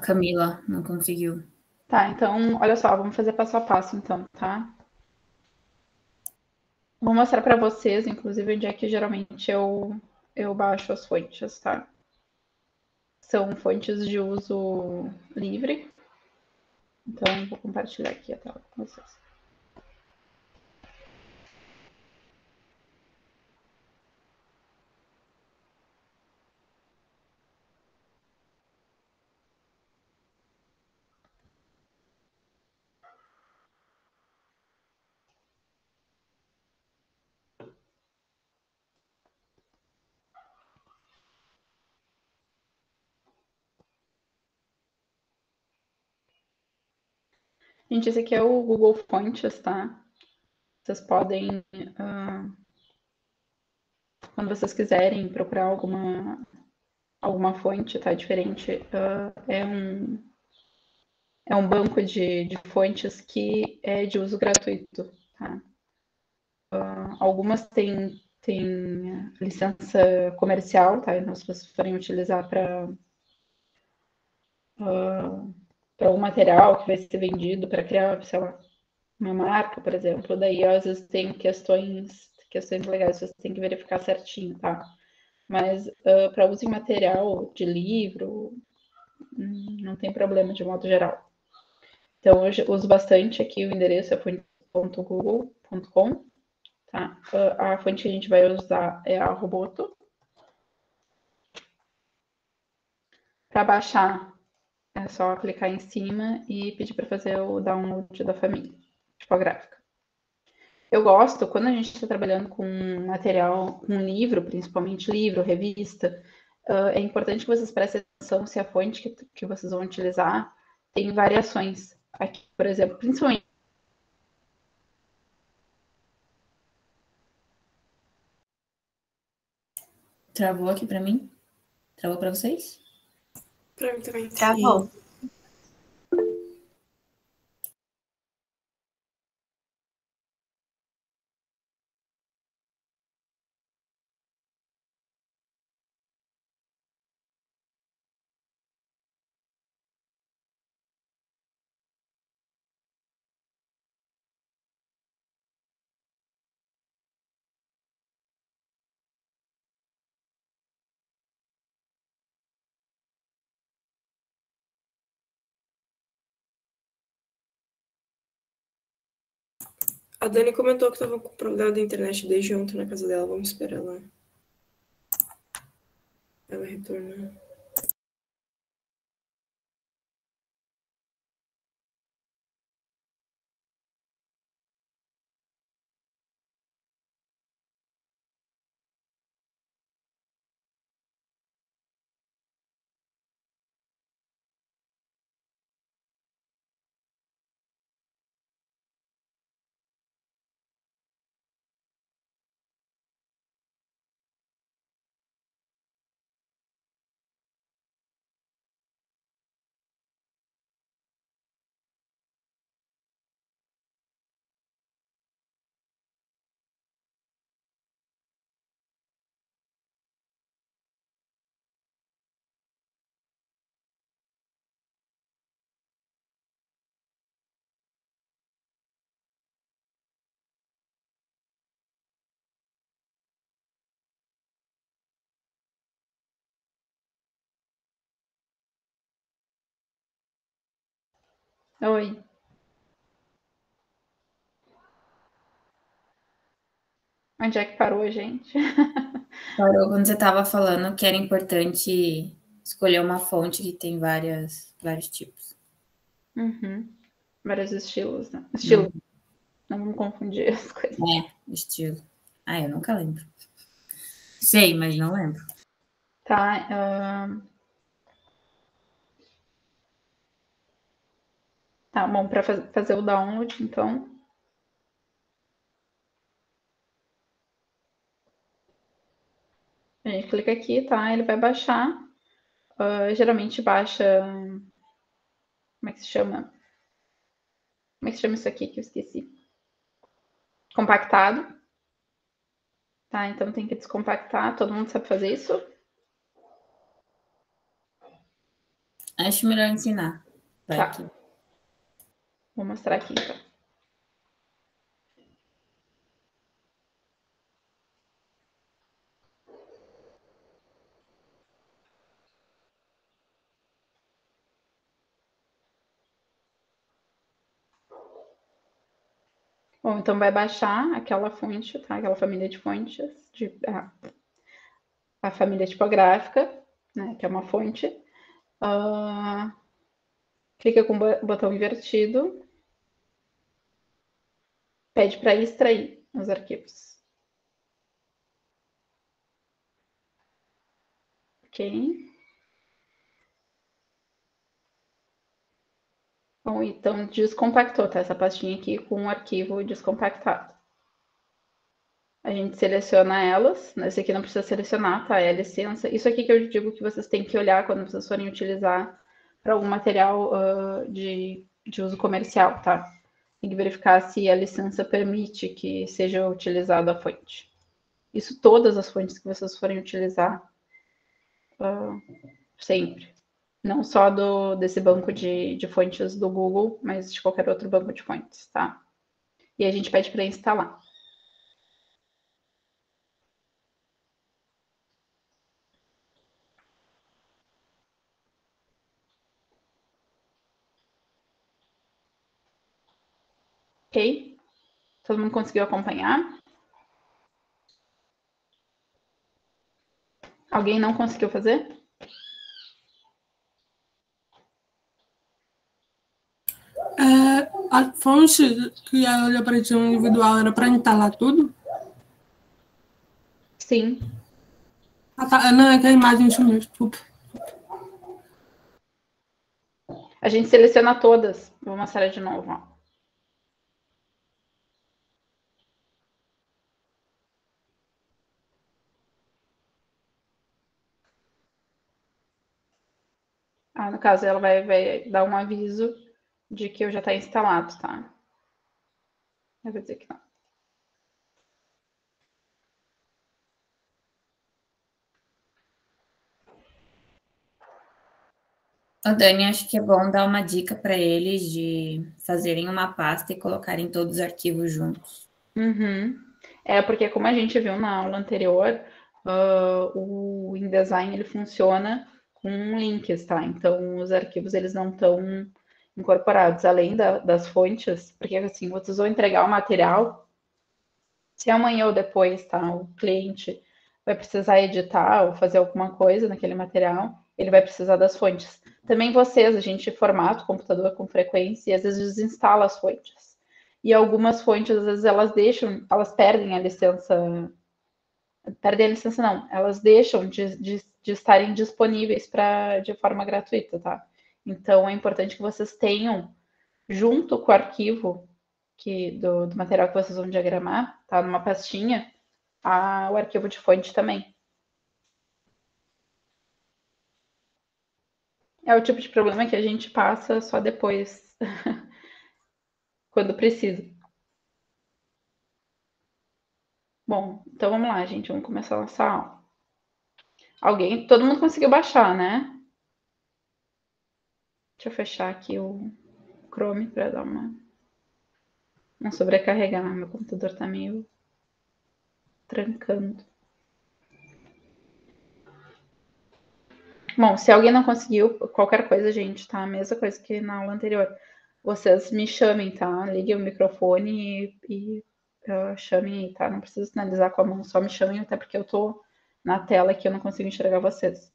Camila não conseguiu. Tá, então, olha só, vamos fazer passo a passo, então, tá? Vou mostrar para vocês, inclusive, onde é que geralmente eu baixo as fontes, tá? São fontes de uso livre. Então, vou compartilhar aqui a tela com vocês. Gente, esse aqui é o Google Fontes, tá? Vocês podem, quando vocês quiserem procurar alguma fonte, tá? Diferente, é um banco de fontes que é de uso gratuito, tá? Algumas têm licença comercial, tá? Então, se vocês forem utilizar para um material que vai ser vendido para criar, sei lá, uma marca, por exemplo, daí às vezes tem questões legais, vocês têm que verificar certinho, tá? Mas para uso em material de livro, não tem problema de modo geral. Então, eu uso bastante aqui, o endereço é fonte.google.com, tá? A fonte que a gente vai usar é a Roboto. Para baixar, é só clicar em cima e pedir para fazer o download da família tipográfica. Eu gosto, quando a gente está trabalhando com material, com livro, principalmente livro, revista, é importante que vocês prestem atenção se a fonte que vocês vão utilizar tem variações. Aqui, por exemplo, principalmente. Travou aqui para mim? Travou para vocês? Para mim também. Travou. A Dani comentou que estava com problema da internet desde ontem na casa dela. Vamos esperar ela. Ela retorna. Oi. Onde é que parou, gente? Parou quando você estava falando que era importante escolher uma fonte que tem vários tipos. Uhum. Vários estilos, né? Estilo. Não vamos confundir as coisas. Estilo. Eu nunca lembro. Sei, mas não lembro. Tá. Tá bom, para fazer o download, então. A gente clica aqui, tá? Ele vai baixar. Geralmente baixa. Como é que se chama? Como é que se chama isso aqui que eu esqueci? Compactado. Tá? Então tem que descompactar. Todo mundo sabe fazer isso? Acho melhor ensinar. Vai Tá. que- Vou mostrar aqui, então. Bom, então vai baixar aquela fonte, tá? Aquela família de fontes, a família tipográfica, né? Que é uma fonte. Clica com o botão invertido, pede para extrair os arquivos. Ok? Bom, então descompactou, tá? Essa pastinha aqui com o arquivo descompactado. A gente seleciona elas, esse aqui não precisa selecionar, tá? É a licença. Isso aqui que eu digo que vocês têm que olhar quando vocês forem utilizar para algum material de uso comercial, tá? Tem que verificar se a licença permite que seja utilizada a fonte. Isso todas as fontes que vocês forem utilizar sempre. Não só desse banco de fontes do Google, mas de qualquer outro banco de fontes, tá? E a gente pede para instalar. Ok? Todo mundo conseguiu acompanhar? Alguém não conseguiu fazer? A fonte que ela apareceu no individual era para instalar tudo? Sim. Ah, tá. Não, é que a imagem sumiu, desculpa. A gente seleciona todas. Vou mostrar de novo. Ó. No caso, ela vai dar um aviso de que já está instalado, tá? Eu vou dizer que não. Ô, Dani, acho que é bom dar uma dica para eles de fazerem uma pasta e colocarem todos os arquivos juntos. Uhum. Porque como a gente viu na aula anterior, o InDesign ele funciona com links, tá? Então, os arquivos eles não estão incorporados, além das fontes, porque assim, vocês vão entregar o material, se amanhã ou depois, tá? O cliente vai precisar editar ou fazer alguma coisa naquele material, ele vai precisar das fontes. Também vocês, a gente formata o computador com frequência e às vezes desinstala as fontes. E algumas fontes, às vezes, elas perdem a licença. Perdem a licença, não. Elas deixam de estarem disponíveis de forma gratuita, tá? Então, é importante que vocês tenham, junto com o arquivo do material que vocês vão diagramar, tá? Numa pastinha, o arquivo de fonte também. É o tipo de problema que a gente passa só depois, quando precisa. Bom, então vamos lá, gente. Vamos começar a nossa aula. Todo mundo conseguiu baixar, né? Deixa eu fechar aqui o Chrome para dar não sobrecarregar. Meu computador tá meio trancando. Bom, se alguém não conseguiu, qualquer coisa, gente, tá? A mesma coisa que na aula anterior. Vocês me chamem, tá? Liguem o microfone e chamem aí, tá? Não precisa sinalizar com a mão, só me chamem, até porque eu tô na tela que eu não consigo enxergar vocês.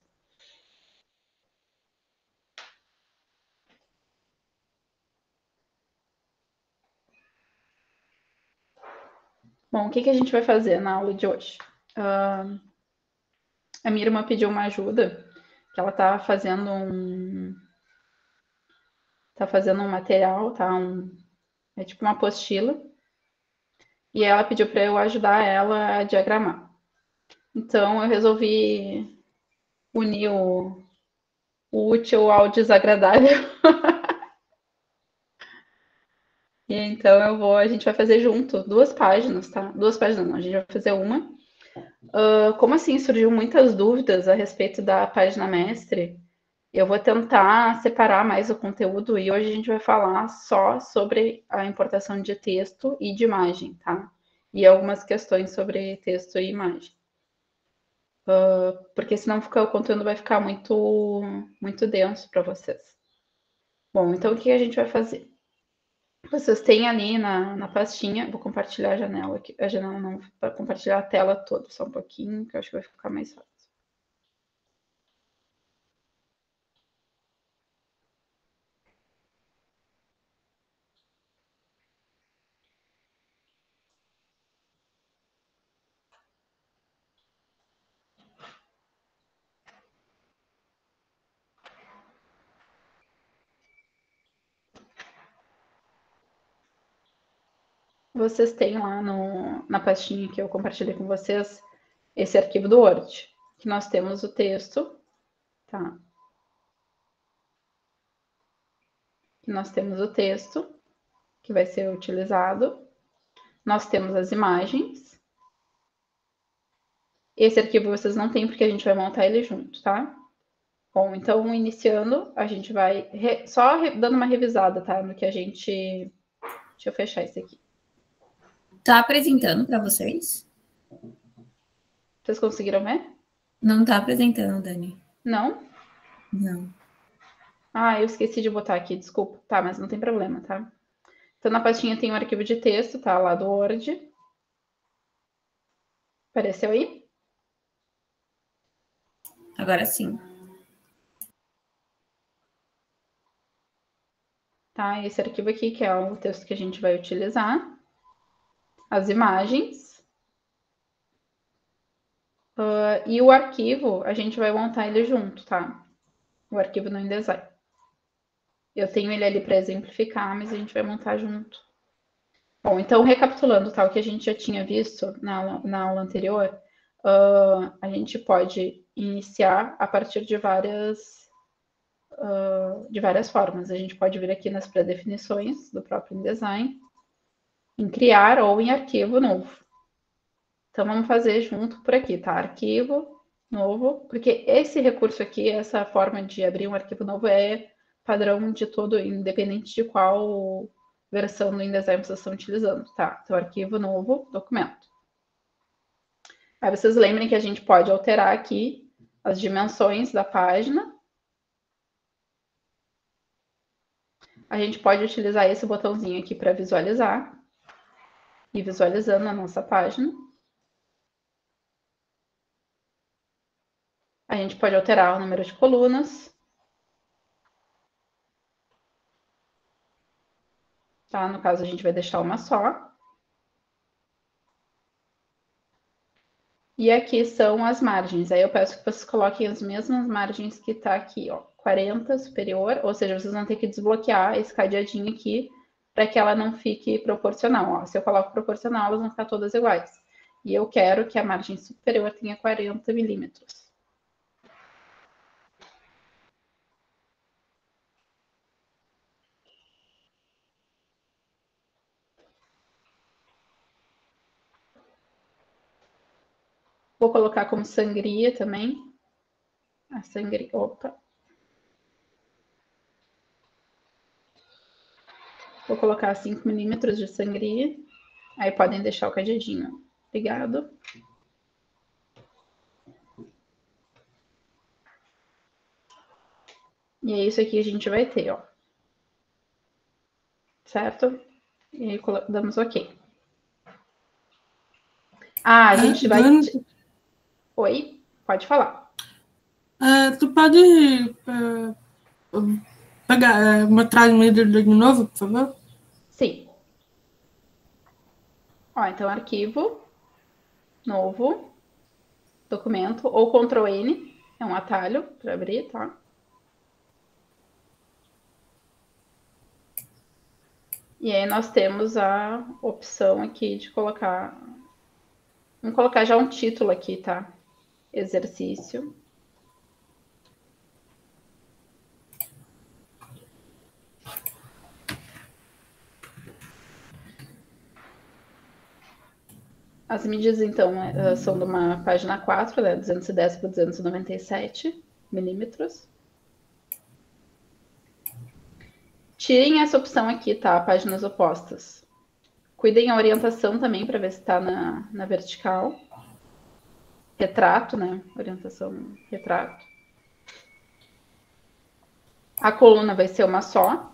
Bom, o que a gente vai fazer na aula de hoje? A minha irmã pediu uma ajuda, que ela tá fazendo um material, tá? É tipo uma apostila. E ela pediu para eu ajudar ela a diagramar. Então, eu resolvi unir o útil ao desagradável. E então a gente vai fazer junto 2 páginas, tá? 2 páginas não, a gente vai fazer uma. Como assim, surgiu muitas dúvidas a respeito da página mestre. Eu vou tentar separar mais o conteúdo e hoje a gente vai falar só sobre a importação de texto e de imagem, tá? E algumas questões sobre texto e imagem. Porque senão o conteúdo vai ficar muito denso para vocês. Bom, então o que a gente vai fazer? Vocês têm ali na pastinha, vou compartilhar a janela aqui. A janela não, para compartilhar a tela toda, só um pouquinho, que eu acho que vai ficar mais fácil. Vocês têm lá na pastinha que eu compartilhei com vocês esse arquivo do Word, que nós temos o texto, tá? Que nós temos o texto que vai ser utilizado. Nós temos as imagens. Esse arquivo vocês não têm porque a gente vai montar ele junto, tá? Bom, então iniciando, a gente vai só dando uma revisada, tá? No que a gente... Deixa eu fechar isso aqui. Tá apresentando para vocês? Vocês conseguiram ver? Não tá apresentando, Dani. Não? Não. Ah, eu esqueci de botar aqui, desculpa. Tá, mas não tem problema, tá? Então, na pastinha tem um arquivo de texto, tá? Lá do Word. Apareceu aí? Agora sim. Tá, esse arquivo aqui, que é o texto que a gente vai utilizar. As imagens. E o arquivo, a gente vai montar ele junto, tá? O arquivo no InDesign. Eu tenho ele ali para exemplificar, mas a gente vai montar junto. Bom, então, recapitulando, tá? O que a gente já tinha visto na aula anterior, a gente pode iniciar a partir de várias formas. A gente pode vir aqui nas pré-definições do próprio InDesign, em criar ou em arquivo novo. Então, vamos fazer junto por aqui, tá? Arquivo novo, porque esse recurso aqui, essa forma de abrir um arquivo novo é padrão de todo, independente de qual versão do InDesign vocês estão utilizando, tá? Então, arquivo novo, documento. Aí vocês lembrem que a gente pode alterar aqui as dimensões da página. A gente pode utilizar esse botãozinho aqui para visualizar. E visualizando a nossa página. A gente pode alterar o número de colunas. Tá? No caso, a gente vai deixar uma só. E aqui são as margens. Aí eu peço que vocês coloquem as mesmas margens que tá aqui, ó. 40 superior, ou seja, vocês vão ter que desbloquear esse cadeadinho aqui para que ela não fique proporcional. Ó. Se eu coloco proporcional, elas vão ficar todas iguais. E eu quero que a margem superior tenha 40 milímetros. Vou colocar como sangria também. A sangria, opa. Vou colocar 5 milímetros de sangria. Aí podem deixar o cadeadinho ligado. E é isso aqui que a gente vai ter, ó. Certo? E aí damos OK. Ah, a gente vai... Oi? Pode falar. Tu pode mostrar o medidor de novo, por favor? Sim. Ó, então, arquivo, novo, documento, ou Ctrl N, é um atalho para abrir, tá? E aí nós temos a opção aqui de colocar... Vamos colocar já um título aqui, tá? Exercício. As medidas, então, são de uma página 4, né? 210 por 297 milímetros. Tirem essa opção aqui, tá? Páginas opostas. Cuidem a orientação também para ver se está na vertical. Retrato, né? Orientação retrato. A coluna vai ser uma só.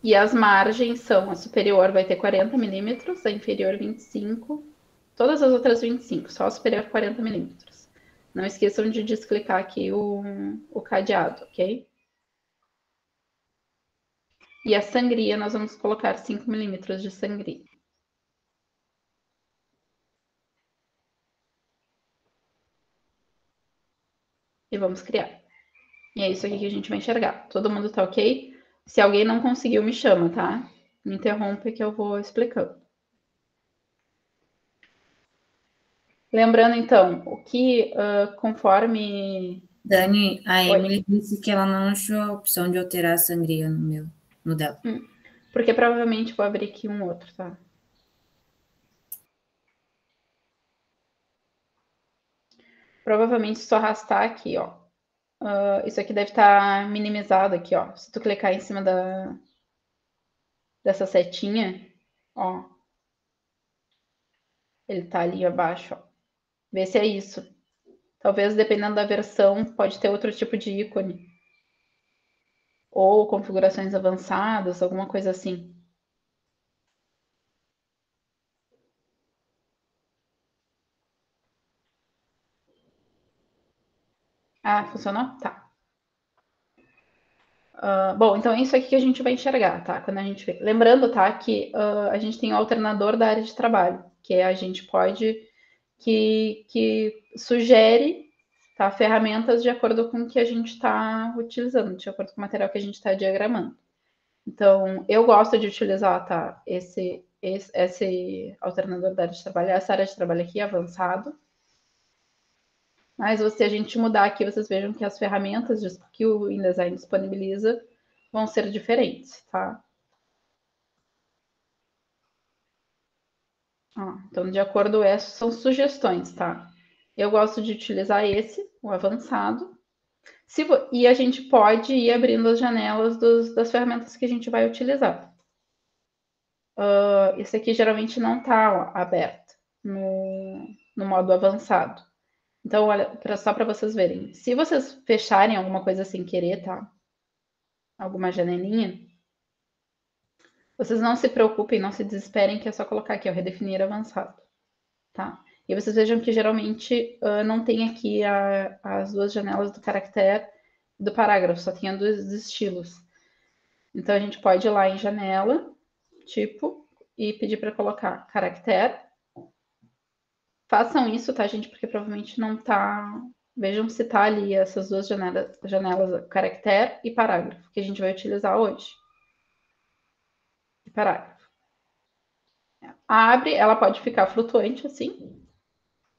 E as margens são, a superior vai ter 40 milímetros, a inferior 25, todas as outras 25, só a superior 40 milímetros. Não esqueçam de desclicar aqui o cadeado, ok? E a sangria, nós vamos colocar 5 milímetros de sangria. E vamos criar. E é isso aqui que a gente vai enxergar. Todo mundo tá ok? Se alguém não conseguiu, me chama, tá? Me interrompe que eu vou explicando. Lembrando, então, o que conforme... Dani, a Oi. Emily disse que ela não achou a opção de alterar a sangria no dela. Porque provavelmente vou abrir aqui um outro, tá? Provavelmente se tu arrastar aqui, ó. Isso aqui deve estar minimizado aqui, ó. Se tu clicar em cima dessa setinha, ó. Ele tá ali abaixo, ó. Vê se é isso. Talvez, dependendo da versão, pode ter outro tipo de ícone. Ou configurações avançadas, alguma coisa assim. Ah, funcionou? Tá. Bom, então é isso aqui que a gente vai enxergar, tá? Quando a gente vê. Lembrando, tá, que a gente tem o alternador da área de trabalho, que a gente pode, que sugere, tá, ferramentas de acordo com o que a gente está utilizando, de acordo com o material que a gente está diagramando. Então, eu gosto de utilizar, tá, esse alternador da área de trabalho, essa área de trabalho aqui, avançado. Mas se a gente mudar aqui, vocês vejam que as ferramentas que o InDesign disponibiliza vão ser diferentes, tá? Então, de acordo com essas, são sugestões, tá? Eu gosto de utilizar esse, o avançado. E a gente pode ir abrindo as janelas das ferramentas que a gente vai utilizar. Esse aqui geralmente não está aberto no modo avançado. Então, olha, só para vocês verem. Se vocês fecharem alguma coisa sem querer, tá? Alguma janelinha, vocês não se preocupem, não se desesperem, que é só colocar aqui, ó, redefinir avançado, tá? E vocês vejam que geralmente não tem aqui as duas janelas do caractere do parágrafo, só tem dos estilos. Então a gente pode ir lá em janela, tipo, e pedir para colocar caractere. Façam isso, tá, gente? Porque provavelmente não tá. Vejam se tá ali essas duas janelas caractere e parágrafo, que a gente vai utilizar hoje. E parágrafo. Abre, ela pode ficar flutuante assim,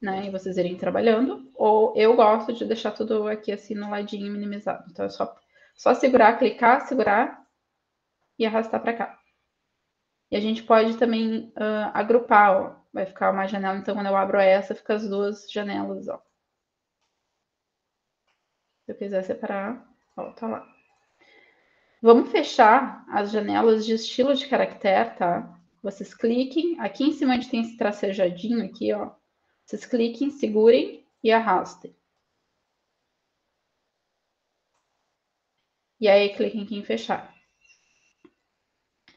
né? E vocês irem trabalhando. Ou eu gosto de deixar tudo aqui assim no ladinho minimizado. Então é só segurar, clicar, segurar e arrastar para cá. E a gente pode também agrupar, ó. Vai ficar uma janela, então quando eu abro essa, fica as duas janelas, ó. Se eu quiser separar, ó, tá lá. Vamos fechar as janelas de estilo de caractere, tá? Vocês cliquem, aqui em cima onde tem esse tracejadinho aqui, ó. Vocês cliquem, segurem e arrastem. E aí cliquem aqui em fechar.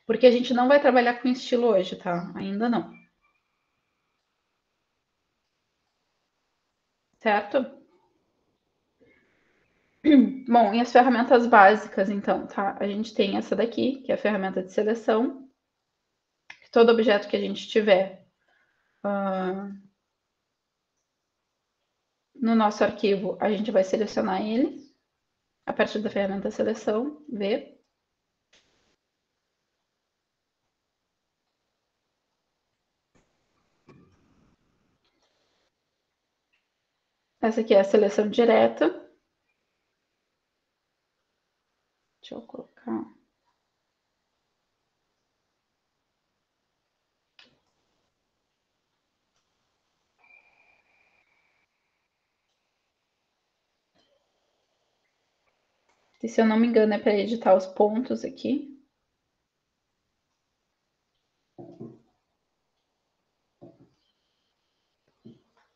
Porque a gente não vai trabalhar com estilo hoje, tá? Ainda não. Certo? Bom, e as ferramentas básicas, então, tá? A gente tem essa daqui, que é a ferramenta de seleção. Todo objeto que a gente tiver no nosso arquivo, a gente vai selecionar ele a partir da ferramenta seleção, ver. Essa aqui é a seleção direta. Deixa eu colocar. E se eu não me engano, é para editar os pontos aqui.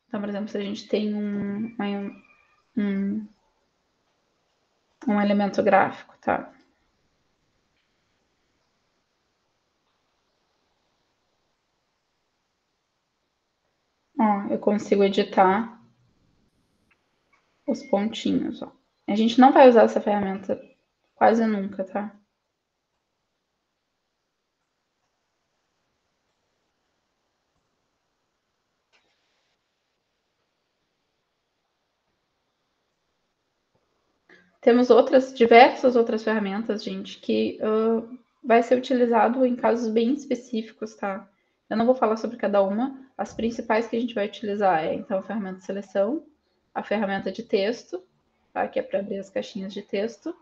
Então, por exemplo, se a gente tem um elemento gráfico, tá? Ó, eu consigo editar os pontinhos, ó. A gente não vai usar essa ferramenta quase nunca, tá? Temos diversas outras ferramentas, gente, que vai ser utilizado em casos bem específicos, tá? Eu não vou falar sobre cada uma. As principais que a gente vai utilizar então, a ferramenta de seleção, a ferramenta de texto, tá? Que é para abrir as caixinhas de texto.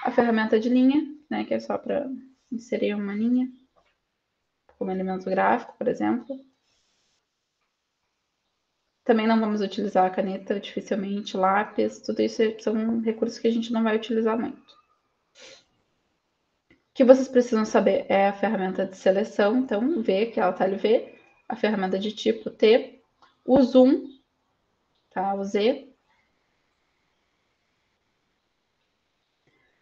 A ferramenta de linha, né? Que é só para inserir uma linha, como elemento gráfico, por exemplo. Também não vamos utilizar a caneta, dificilmente, lápis, tudo isso são recursos que a gente não vai utilizar muito. O que vocês precisam saber é a ferramenta de seleção, então V, que é o atalho V, a ferramenta de tipo T, o zoom, tá? O Z,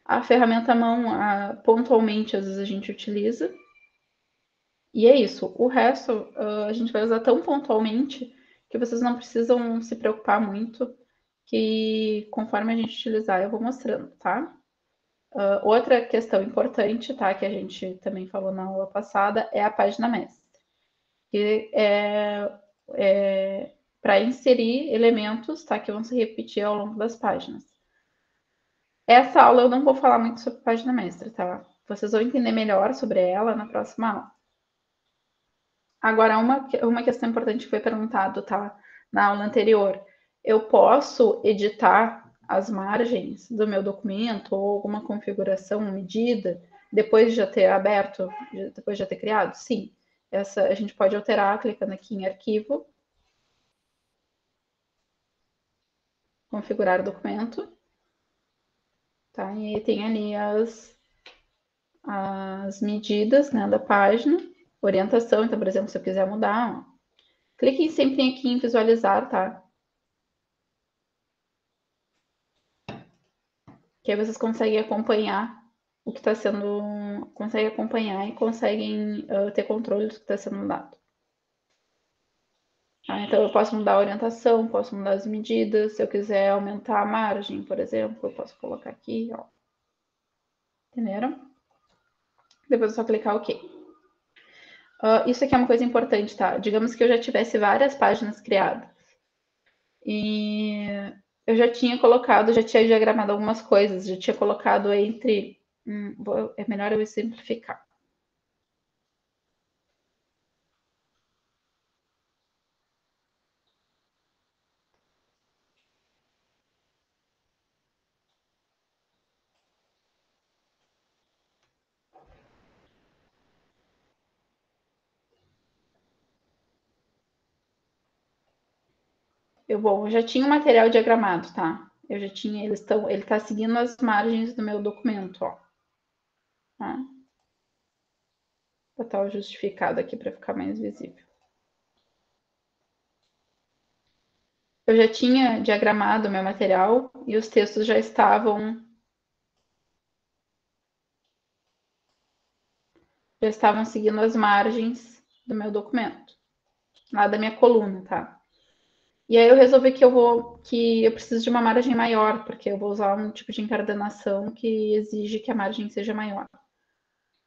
a ferramenta mão, pontualmente, às vezes a gente utiliza, e é isso. O resto a gente vai usar tão pontualmente que vocês não precisam se preocupar muito, que conforme a gente utilizar, eu vou mostrando, tá? Outra questão importante, tá, que a gente também falou na aula passada, é a página mestre, que é para inserir elementos, tá, que vão se repetir ao longo das páginas. Essa aula eu não vou falar muito sobre página mestre, tá? Vocês vão entender melhor sobre ela na próxima aula. Agora, uma questão importante que foi perguntado, tá, na aula anterior. Eu posso editar as margens do meu documento ou alguma configuração, medida, depois de já ter aberto, depois de já ter criado? Sim. A gente pode alterar clicando aqui em arquivo, configurar o documento, tá? E aí tem ali as medidas, né, da página, orientação. Então, por exemplo, se eu quiser mudar, ó, cliquem sempre aqui em visualizar, tá? Que aí vocês conseguem acompanhar o que está sendo, conseguem acompanhar e conseguem ter controle do que está sendo dado. Tá? Então, eu posso mudar a orientação, posso mudar as medidas. Se eu quiser aumentar a margem, por exemplo, eu posso colocar aqui, ó. Entenderam? Depois é só clicar OK. Isso aqui é uma coisa importante, tá? Digamos que eu já tivesse várias páginas criadas. E eu já tinha colocado, já tinha diagramado algumas coisas, já tinha colocado entre... é melhor eu simplificar. Eu já tinha o material diagramado, tá? Eu já tinha, ele está seguindo as margens do meu documento, ó. Tá? Vou botar o justificado aqui para ficar mais visível. Eu já tinha diagramado o meu material e os textos já estavam seguindo as margens do meu documento, lá da minha coluna, tá? E aí eu resolvi que eu preciso de uma margem maior, porque eu vou usar um tipo de encadernação que exige que a margem seja maior.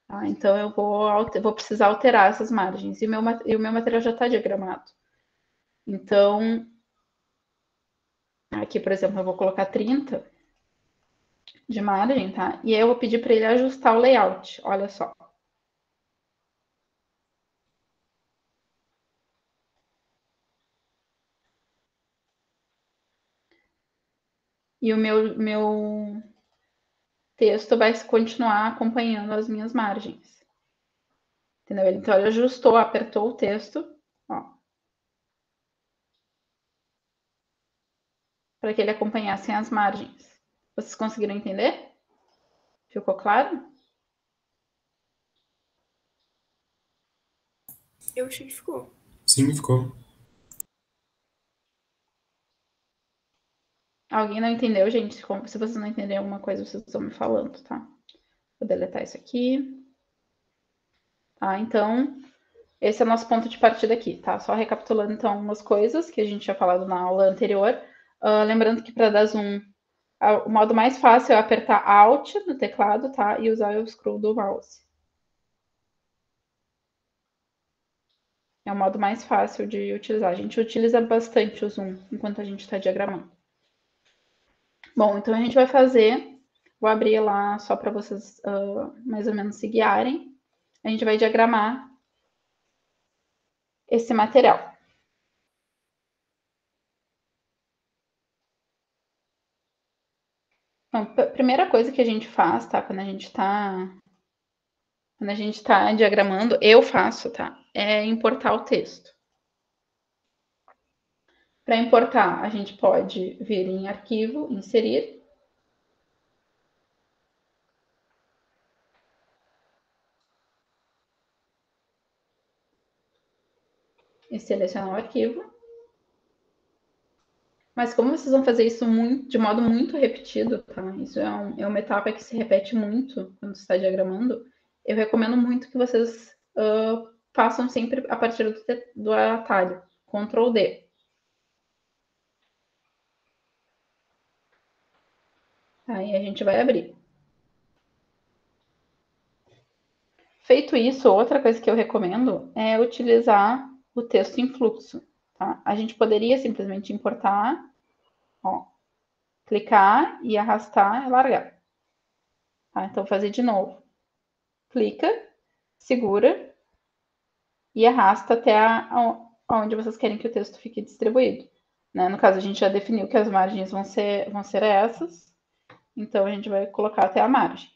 Tá? Então eu vou precisar alterar essas margens. E o meu material já está diagramado. Então, aqui, por exemplo, eu vou colocar 30 de margem, tá? E aí eu vou pedir para ele ajustar o layout. Olha só. E o meu texto vai continuar acompanhando as minhas margens. Entendeu? Então, ele ajustou, apertou o texto, ó, para que ele acompanhasse as margens. Vocês conseguiram entender? Ficou claro? Eu achei que ficou. Sim, ficou. Alguém não entendeu, gente? Se vocês não entenderem alguma coisa, vocês estão me falando, tá? Vou deletar isso aqui. Tá, então, esse é o nosso ponto de partida aqui, tá? Só recapitulando, então, algumas coisas que a gente tinha falado na aula anterior. Lembrando que para dar zoom, o modo mais fácil é apertar Alt no teclado, tá? E usar o scroll do mouse. É o modo mais fácil de utilizar. A gente utiliza bastante o zoom enquanto a gente está diagramando. Bom, então a gente vai fazer... Vou abrir lá só para vocês mais ou menos se guiarem. A gente vai diagramar esse material. Então, a primeira coisa que a gente faz, tá? Quando a gente tá diagramando, eu faço, tá? É importar o texto. Para importar, a gente pode vir em arquivo, inserir. E selecionar o arquivo. Mas como vocês vão fazer isso de modo muito repetido, tá? Isso é uma etapa que se repete muito quando você está diagramando. Eu recomendo muito que vocês façam sempre a partir do atalho, Ctrl D. Aí a gente vai abrir. Feito isso, outra coisa que eu recomendo é utilizar o texto em fluxo. Tá? A gente poderia simplesmente importar, ó, clicar e arrastar e largar. Tá? Então, vou fazer de novo. Clica, segura e arrasta até onde vocês querem que o texto fique distribuído. Né? No caso, a gente já definiu que as margens vão ser essas. Então, a gente vai colocar até a margem.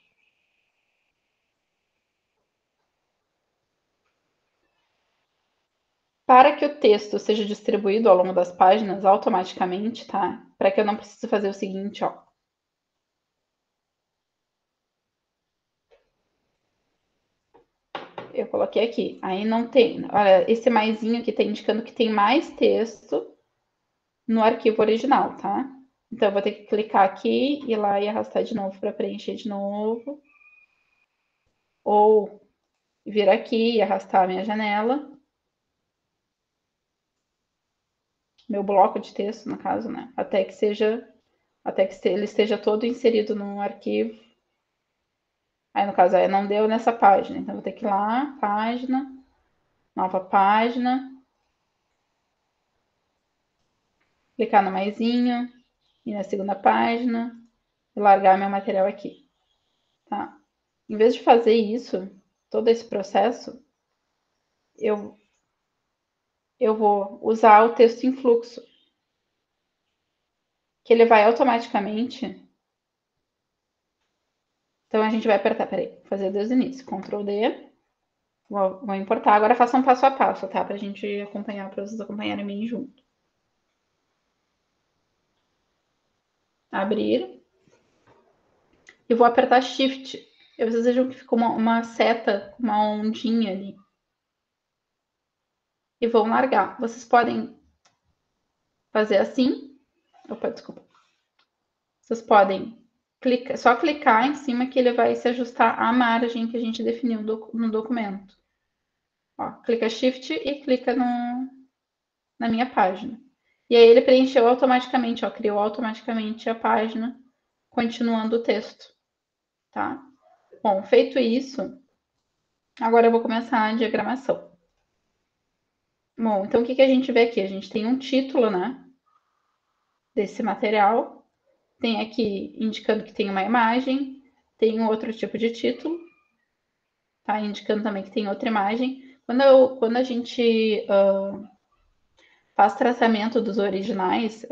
Para que o texto seja distribuído ao longo das páginas automaticamente, tá? Para que eu não precise fazer o seguinte, ó. Eu coloquei aqui. Aí não tem... Olha, esse maisinho aqui tá indicando que tem mais texto no arquivo original, tá? Então, eu vou ter que clicar aqui, ir lá e arrastar de novo para preencher de novo. Ou vir aqui e arrastar a minha janela. Meu bloco de texto, no caso, né? Até que ele esteja todo inserido no arquivo. Aí, no caso, não deu nessa página. Então, vou ter que ir lá, página, nova página. Clicar no maisinho, ir na segunda página e largar meu material aqui. Tá? Em vez de fazer isso, todo esse processo, eu vou usar o texto em fluxo, que ele vai automaticamente. Então, a gente vai apertar, peraí, fazer desde o início, Ctrl D, vou importar. Agora faça um passo a passo, tá? Pra gente acompanhar, para vocês acompanharem bem junto. Abrir. E vou apertar Shift. E vocês vejam que ficou uma seta, uma ondinha ali. E vão largar. Vocês podem fazer assim. Opa, desculpa. Vocês podem só clicar em cima que ele vai se ajustar à margem que a gente definiu no documento. Ó, clica Shift e clica na minha página. E aí ele preencheu automaticamente, ó, criou automaticamente a página, continuando o texto, tá? Bom, feito isso, agora eu vou começar a diagramação. Bom, então o que a gente vê aqui? A gente tem um título, né, desse material. Tem aqui indicando que tem uma imagem, tem um outro tipo de título, tá? Indicando também que tem outra imagem. Quando a gente faz tratamento dos originais,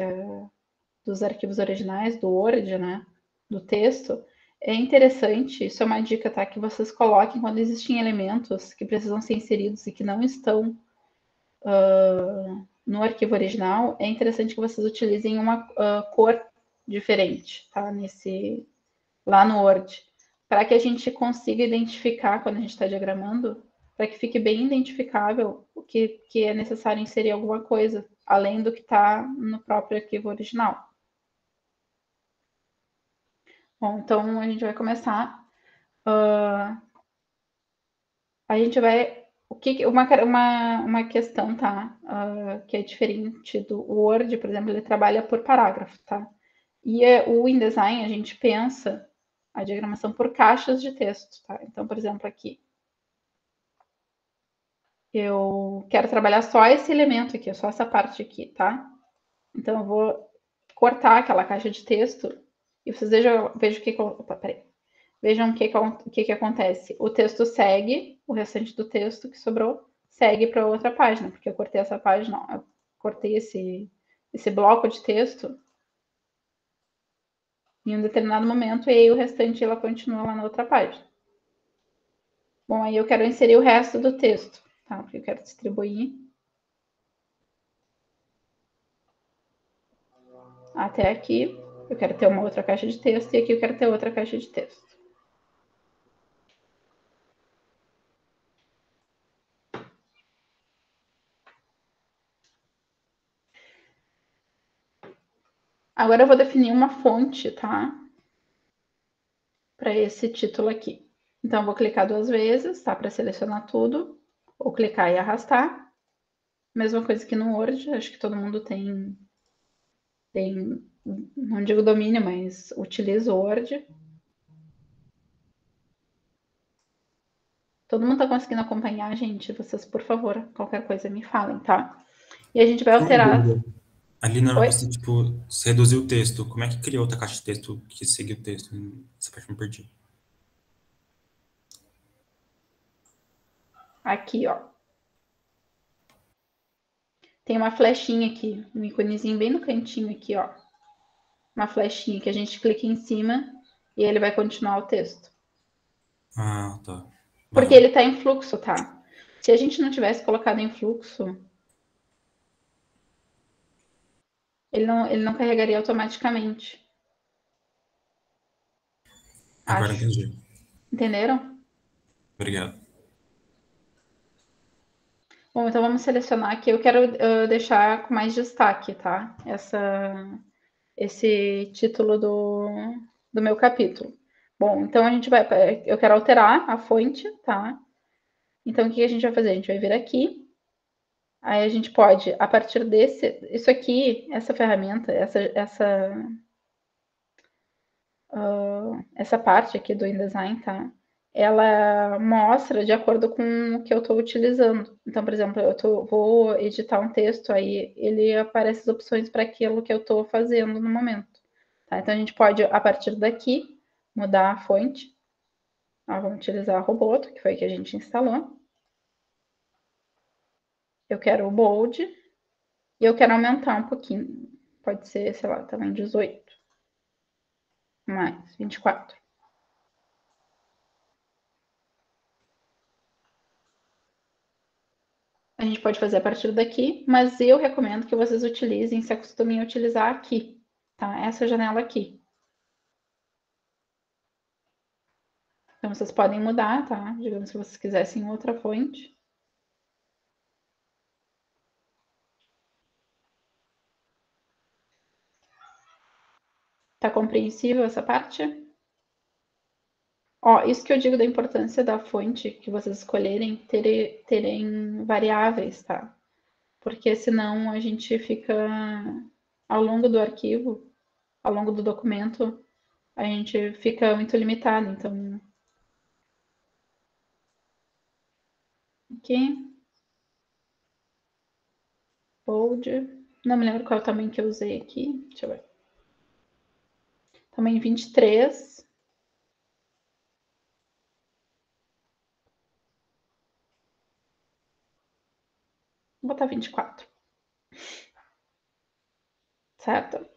dos arquivos originais, do Word, né, do texto, é interessante, isso é uma dica, tá, que vocês coloquem quando existem elementos que precisam ser inseridos e que não estão no arquivo original, é interessante que vocês utilizem uma cor diferente, tá? Lá no Word, para que a gente consiga identificar quando a gente está diagramando, para que fique bem identificável o que é necessário inserir alguma coisa, além do que está no próprio arquivo original. Bom, então a gente vai começar. A gente vai. Uma questão, tá? Que é diferente do Word, por exemplo, ele trabalha por parágrafo, tá? E o InDesign, a gente pensa a diagramação por caixas de texto, tá? Então, por exemplo, aqui. Eu quero trabalhar só esse elemento aqui, só essa parte aqui, tá? Então, eu vou cortar aquela caixa de texto e vocês vejam o que... Opa, peraí. Vejam o que acontece. O texto segue, o restante do texto que sobrou, segue para outra página, porque eu cortei essa página, ó, eu cortei esse bloco de texto em um determinado momento, e aí o restante ela continua lá na outra página. Bom, aí eu quero inserir o resto do texto, tá? Porque eu quero distribuir até aqui. Eu quero ter uma outra caixa de texto, e aqui eu quero ter outra caixa de texto. Agora eu vou definir uma fonte, tá? Para esse título aqui. Então, eu vou clicar 2 vezes, tá? Para selecionar tudo. Ou clicar e arrastar. Mesma coisa que no Word, acho que todo mundo tem, não digo domínio, mas utiliza o Word. Todo mundo tá conseguindo acompanhar, gente? Vocês, por favor, qualquer coisa me falem, tá? E a gente vai alterar... Ali na hora que você, tipo, você reduziu o texto, como é que criou outra caixa de texto que seguiu o texto? Essa parte eu me perdi. Aqui, ó. Tem uma flechinha aqui, um íconezinho bem no cantinho aqui, ó. Uma flechinha que a gente clica em cima e ele vai continuar o texto. Ah, tá. Porque ele tá em fluxo, tá? Se a gente não tivesse colocado em fluxo, ele não carregaria automaticamente. Agora Acho. entendi. Entenderam? Obrigado. Bom, então vamos selecionar aqui. Eu quero deixar com mais destaque, tá? Esse título do meu capítulo. Bom, então a gente vai... Eu quero alterar a fonte, tá? Então, o que a gente vai fazer? A gente vai vir aqui. Aí a gente pode, a partir desse... Isso aqui, essa ferramenta, essa parte aqui do InDesign, tá? Ela mostra de acordo com o que eu estou utilizando. Então, por exemplo, vou editar um texto, aí ele aparece as opções para aquilo que eu estou fazendo no momento. Tá? Então, a gente pode, a partir daqui, mudar a fonte. Vamos utilizar a Roboto, que foi que a gente instalou. Eu quero o bold e eu quero aumentar um pouquinho. Pode ser, sei lá, também 18. Mais 24. A gente pode fazer a partir daqui, mas eu recomendo que vocês utilizem, se acostumem a utilizar aqui, tá? Essa janela aqui. Então, vocês podem mudar, tá? Digamos que vocês quisessem outra fonte. Tá compreensível essa parte? Ó, isso que eu digo da importância da fonte que vocês escolherem terem variáveis, tá? Porque senão a gente fica, ao longo do arquivo, ao longo do documento, a gente fica muito limitado. Então, aqui, bold, não me lembro qual é o tamanho que eu usei aqui, deixa eu ver. Tamanho 23. Vou botar 24. Certo? Vou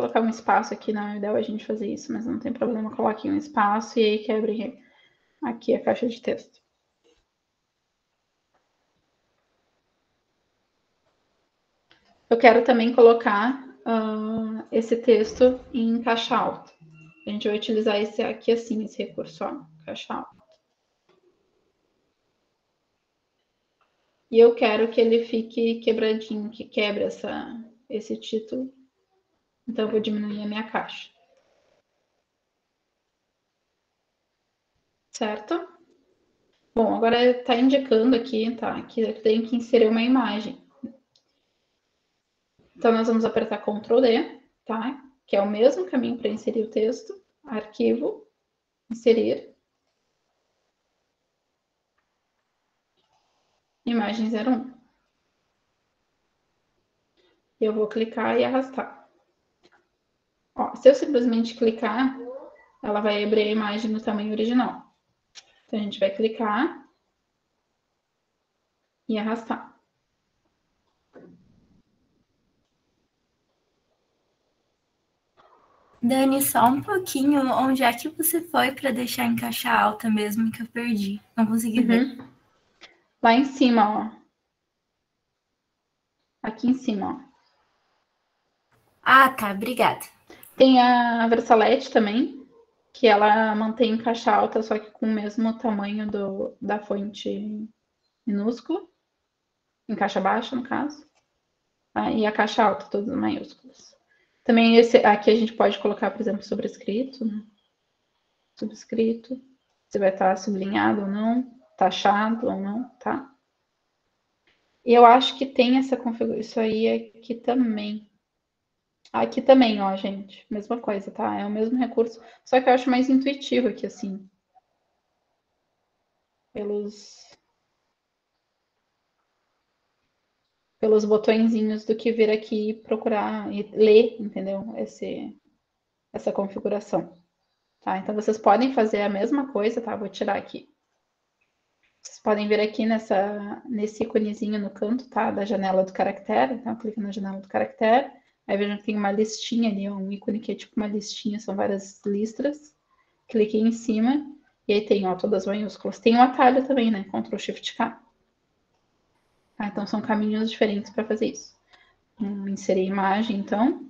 colocar um espaço aqui, não é ideal a gente fazer isso, mas não tem problema, coloque um espaço e aí quebre aqui a caixa de texto. Eu quero também colocar esse texto em caixa alta. A gente vai utilizar esse aqui assim, esse recurso, ó, caixa alta. E eu quero que ele fique quebradinho, que quebre esse título. Então, eu vou diminuir a minha caixa. Certo? Bom, agora está indicando aqui, tá? Que eu tenho que inserir uma imagem. Então, nós vamos apertar Ctrl D, tá? Que é o mesmo caminho para inserir o texto. Arquivo, inserir. Imagem 01. Eu vou clicar e arrastar. Ó, se eu simplesmente clicar, ela vai abrir a imagem no tamanho original. Então, a gente vai clicar e arrastar. Dani, só um pouquinho, onde é que você foi para deixar em caixa alta mesmo que eu perdi? Não consegui ver. Lá em cima, ó. Aqui em cima, ó. Ah, tá, obrigada. Tem a Versalete também, que ela mantém em caixa alta, só que com o mesmo tamanho da fonte minúscula. Em caixa baixa, no caso. E a caixa alta, todas maiúsculas. Também esse aqui a gente pode colocar, por exemplo, sobrescrito, né? Subscrito. Se vai estar sublinhado ou não, taxado ou não, tá? E eu acho que tem essa configuração. Isso aí aqui também. Aqui também, ó, gente. Mesma coisa, tá? É o mesmo recurso. Só que eu acho mais intuitivo aqui, assim. Pelos botõezinhos do que vir aqui e procurar e ler, entendeu? Essa configuração. Tá? Então, vocês podem fazer a mesma coisa, tá? Vou tirar aqui. Vocês podem vir aqui nesse íconezinho no canto, tá? Da janela do caractere. Então, clica na janela do caractere. Aí vejam que tem uma listinha ali, ó, um ícone que é tipo uma listinha, são várias listras. Cliquei em cima e aí tem, ó, todas maiúsculas. Tem um atalho também, né? Ctrl Shift K. Tá? Então, são caminhos diferentes para fazer isso. Inserir imagem, então.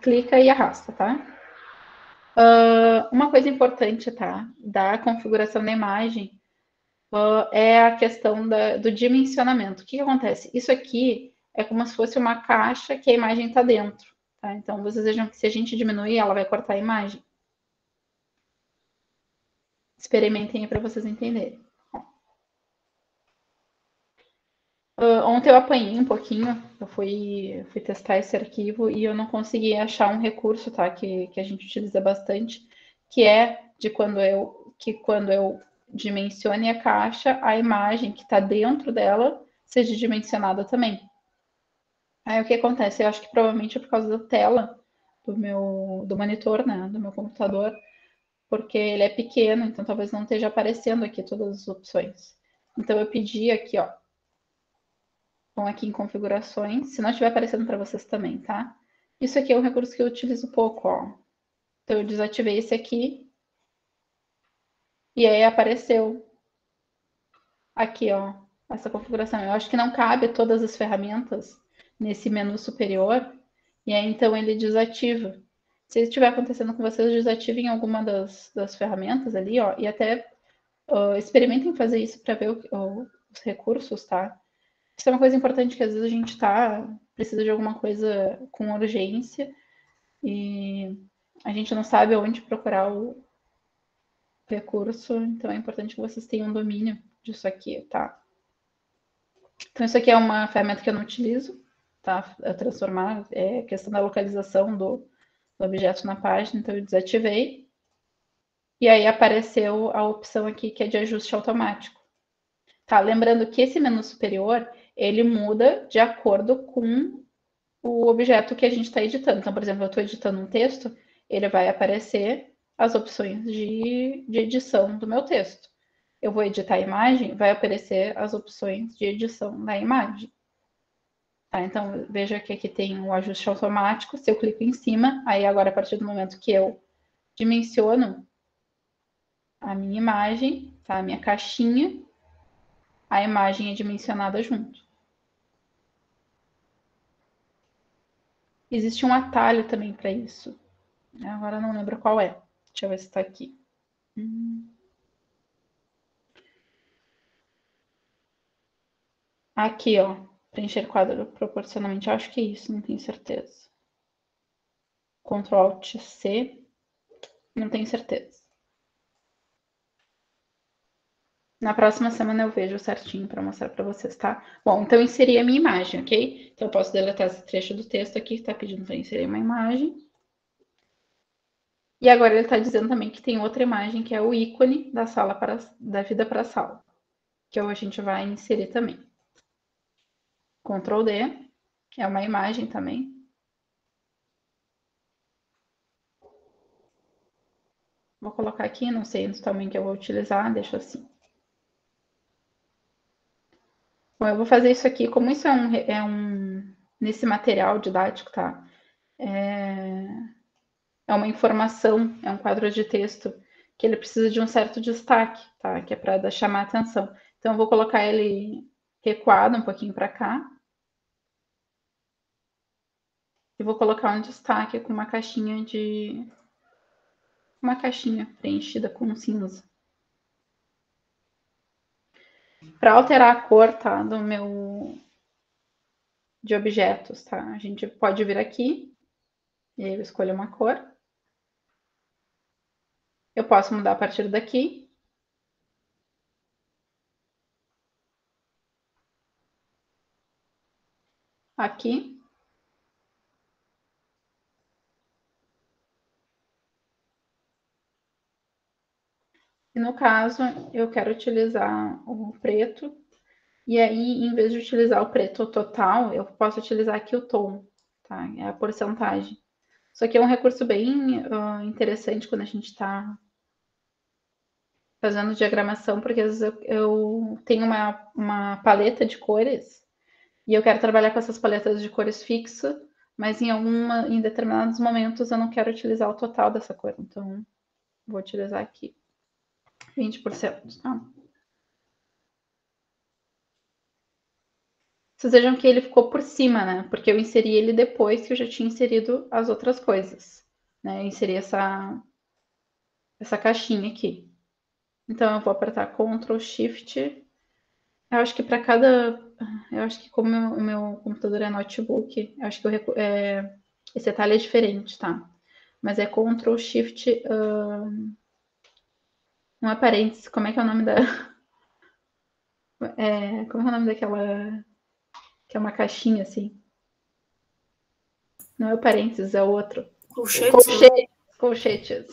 Clica e arrasta, tá? Uma coisa importante, tá? Da configuração da imagem é a questão do dimensionamento. O que acontece? Isso aqui é como se fosse uma caixa que a imagem está dentro. Tá? Então, vocês vejam que se a gente diminuir, ela vai cortar a imagem. Experimentem aí para vocês entenderem. Ontem eu apanhei um pouquinho, eu fui testar esse arquivo e eu não consegui achar um recurso, tá? Que a gente utiliza bastante, que é de quando eu dimensione a caixa, a imagem que está dentro dela seja dimensionada também. Aí o que acontece? Eu acho que provavelmente é por causa da tela do monitor, né? Do meu computador, porque ele é pequeno, então talvez não esteja aparecendo aqui todas as opções. Então eu pedi aqui, ó. Vão aqui em configurações, se não estiver aparecendo para vocês também, tá? Isso aqui é um recurso que eu utilizo pouco, ó. Então, eu desativei esse aqui. E aí apareceu aqui, ó, essa configuração. Eu acho que não cabe todas as ferramentas nesse menu superior. E aí, então, ele desativa. Se estiver acontecendo com vocês, desativem alguma das ferramentas ali, ó. E até experimentem fazer isso para ver os recursos, tá? Isso é uma coisa importante, que às vezes a gente precisa de alguma coisa com urgência e a gente não sabe onde procurar o recurso, então é importante que vocês tenham domínio disso aqui, tá? Então, isso aqui é uma ferramenta que eu não utilizo, tá? Transformar, é questão da localização do objeto na página, então eu desativei. E aí apareceu a opção aqui que é de ajuste automático. Tá? Lembrando que esse menu superior, ele muda de acordo com o objeto que a gente está editando. Então, por exemplo, eu estou editando um texto, ele vai aparecer as opções de edição do meu texto. Eu vou editar a imagem, vai aparecer as opções de edição da imagem. Tá? Então, veja que aqui tem o ajuste automático. Se eu clico em cima, aí agora, a partir do momento que eu dimensiono a minha imagem, tá? A minha caixinha, a imagem é dimensionada junto. Existe um atalho também para isso. Agora eu não lembro qual é. Deixa eu ver se está aqui. Aqui, ó. Preencher quadro proporcionalmente. Eu acho que é isso, não tenho certeza. Ctrl Alt C. Não tenho certeza. Na próxima semana eu vejo certinho para mostrar para vocês, tá? Bom, então inseri a minha imagem, ok? Então eu posso deletar esse trecho do texto aqui que está pedindo para inserir uma imagem. E agora ele está dizendo também que tem outra imagem, que é o ícone da sala da vida para a sala, que a gente vai inserir também. Ctrl D, é uma imagem também. Vou colocar aqui, não sei o tamanho que eu vou utilizar, deixo assim. Bom, eu vou fazer isso aqui, como isso nesse material didático, tá? É uma informação, é um quadro de texto que ele precisa de um certo destaque, tá? Que é para chamar a atenção. Então, eu vou colocar ele recuado um pouquinho para cá. E vou colocar um destaque com uma caixinha preenchida com cinza. Para alterar a cor, tá? De objetos, tá? A gente pode vir aqui e aí eu escolho uma cor. Eu posso mudar a partir daqui. Aqui. E no caso, eu quero utilizar o preto. E aí, em vez de utilizar o preto total, eu posso utilizar aqui o tom, tá? É a porcentagem. Isso aqui é um recurso bem interessante quando a gente está fazendo diagramação, porque às vezes eu tenho uma paleta de cores e eu quero trabalhar com essas paletas de cores fixas, mas em determinados momentos eu não quero utilizar o total dessa cor. Então, vou utilizar aqui 20%. Tá? Vocês vejam que ele ficou por cima, né? Porque eu inseri ele depois que eu já tinha inserido as outras coisas. Né? Eu inseri essa caixinha aqui. Então, eu vou apertar Ctrl Shift. Eu acho que para cada. Eu acho que como o meu computador é notebook, eu acho que esse atalho é diferente, tá? Mas é Ctrl Shift. Não é parênteses, como é que é o nome da. Como é o nome daquela. Que é uma caixinha assim? Não é o parênteses, é o outro. Colchetes, né? Colchetes.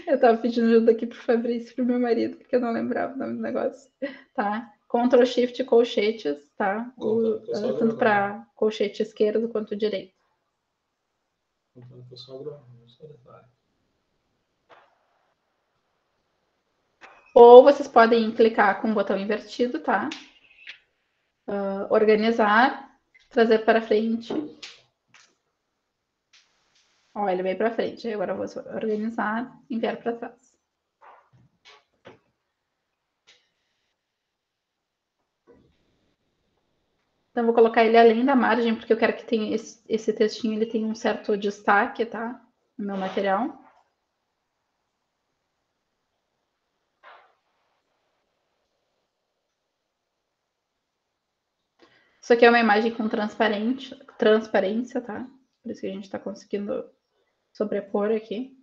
Eu tava pedindo ajuda aqui pro Fabrício, pro meu marido, porque eu não lembrava o nome do negócio. Tá? Ctrl Shift colchetes, tá? Tanto para colchete esquerdo quanto direito. Ou vocês podem clicar com o botão invertido, tá? Organizar, trazer para frente. Ó, ele veio para frente. Agora eu vou organizar, enviar para trás. Então, eu vou colocar ele além da margem, porque eu quero que tenha esse textinho ele tenha um certo destaque, tá? No meu material. Isso aqui é uma imagem com transparência, tá? Por isso que a gente está conseguindo sobrepor aqui.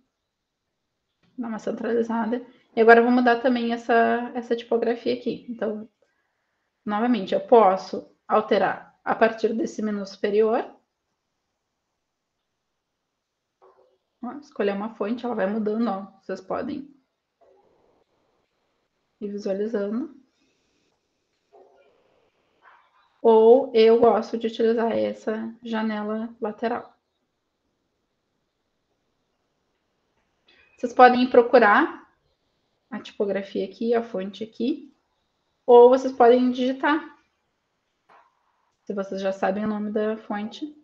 Dar uma centralizada. E agora eu vou mudar também essa tipografia aqui. Então, novamente, eu posso alterar a partir desse menu superior. Ó, escolher uma fonte, ela vai mudando, ó. Vocês podem ir visualizando. Ou eu gosto de utilizar essa janela lateral. Vocês podem procurar a tipografia aqui, a fonte aqui, ou vocês podem digitar. Se vocês já sabem o nome da fonte.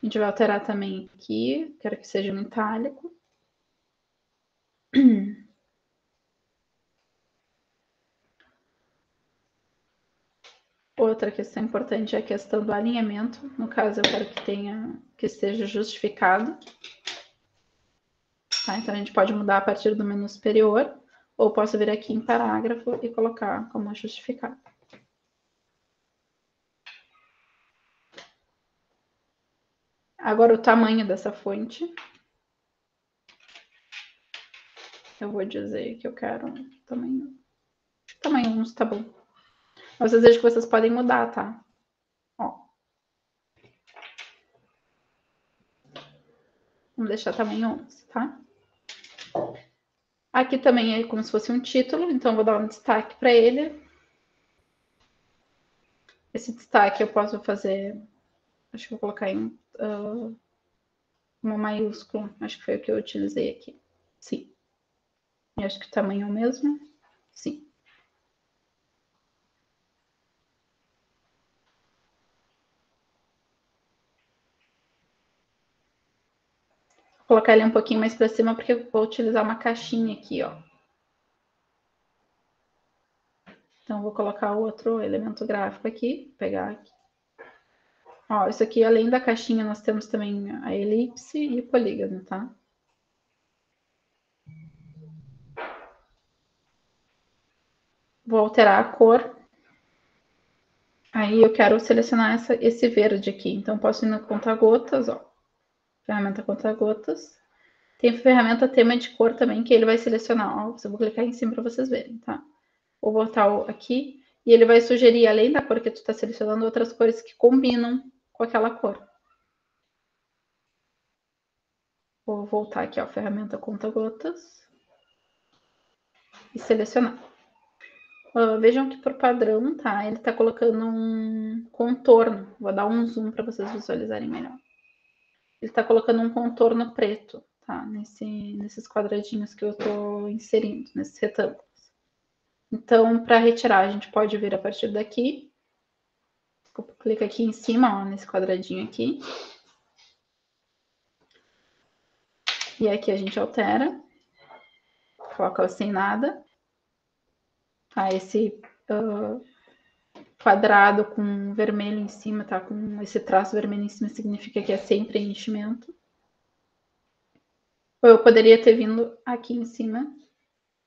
A gente vai alterar também aqui, quero que seja no itálico. Outra questão importante é a questão do alinhamento. No caso, eu quero que esteja justificado. Tá? Então, a gente pode mudar a partir do menu superior, ou posso vir aqui em parágrafo e colocar como justificado. Agora, o tamanho dessa fonte. Eu vou dizer que eu quero tamanho 11, tá bom. Mas eu desejo que vocês podem mudar, tá? Ó. Vamos deixar tamanho 11, tá? Aqui também é como se fosse um título, então eu vou dar um destaque para ele. Esse destaque eu posso fazer, acho que vou colocar em uma maiúscula, acho que foi o que eu utilizei aqui. Sim. E acho que o tamanho é o mesmo. Sim. Vou colocar ele um pouquinho mais para cima, porque eu vou utilizar uma caixinha aqui, ó. Então, vou colocar outro elemento gráfico aqui, pegar aqui. Ó, isso aqui, além da caixinha, nós temos também a elipse e o polígono, tá? Vou alterar a cor. Aí eu quero selecionar esse verde aqui. Então, posso ir no conta-gotas, ó. Ferramenta conta-gotas. Tem a ferramenta tema de cor também, que ele vai selecionar. Ó, eu vou clicar em cima para vocês verem, tá? Vou botar aqui. E ele vai sugerir, além da cor que tu está selecionando, outras cores que combinam com aquela cor. Vou voltar aqui, ó, ferramenta conta-gotas. E selecionar. Vejam que por padrão, tá? Ele tá colocando um contorno. Vou dar um zoom para vocês visualizarem melhor. Ele tá colocando um contorno preto, tá? Nesses quadradinhos que eu tô inserindo, nesses retângulos. Então, para retirar, a gente pode vir a partir daqui. Clica aqui em cima, ó, nesse quadradinho aqui. E aqui a gente altera. Coloca sem nada. Tá? Esse quadrado com vermelho em cima, tá? Com esse traço vermelho em cima significa que é sem preenchimento. Ou eu poderia ter vindo aqui em cima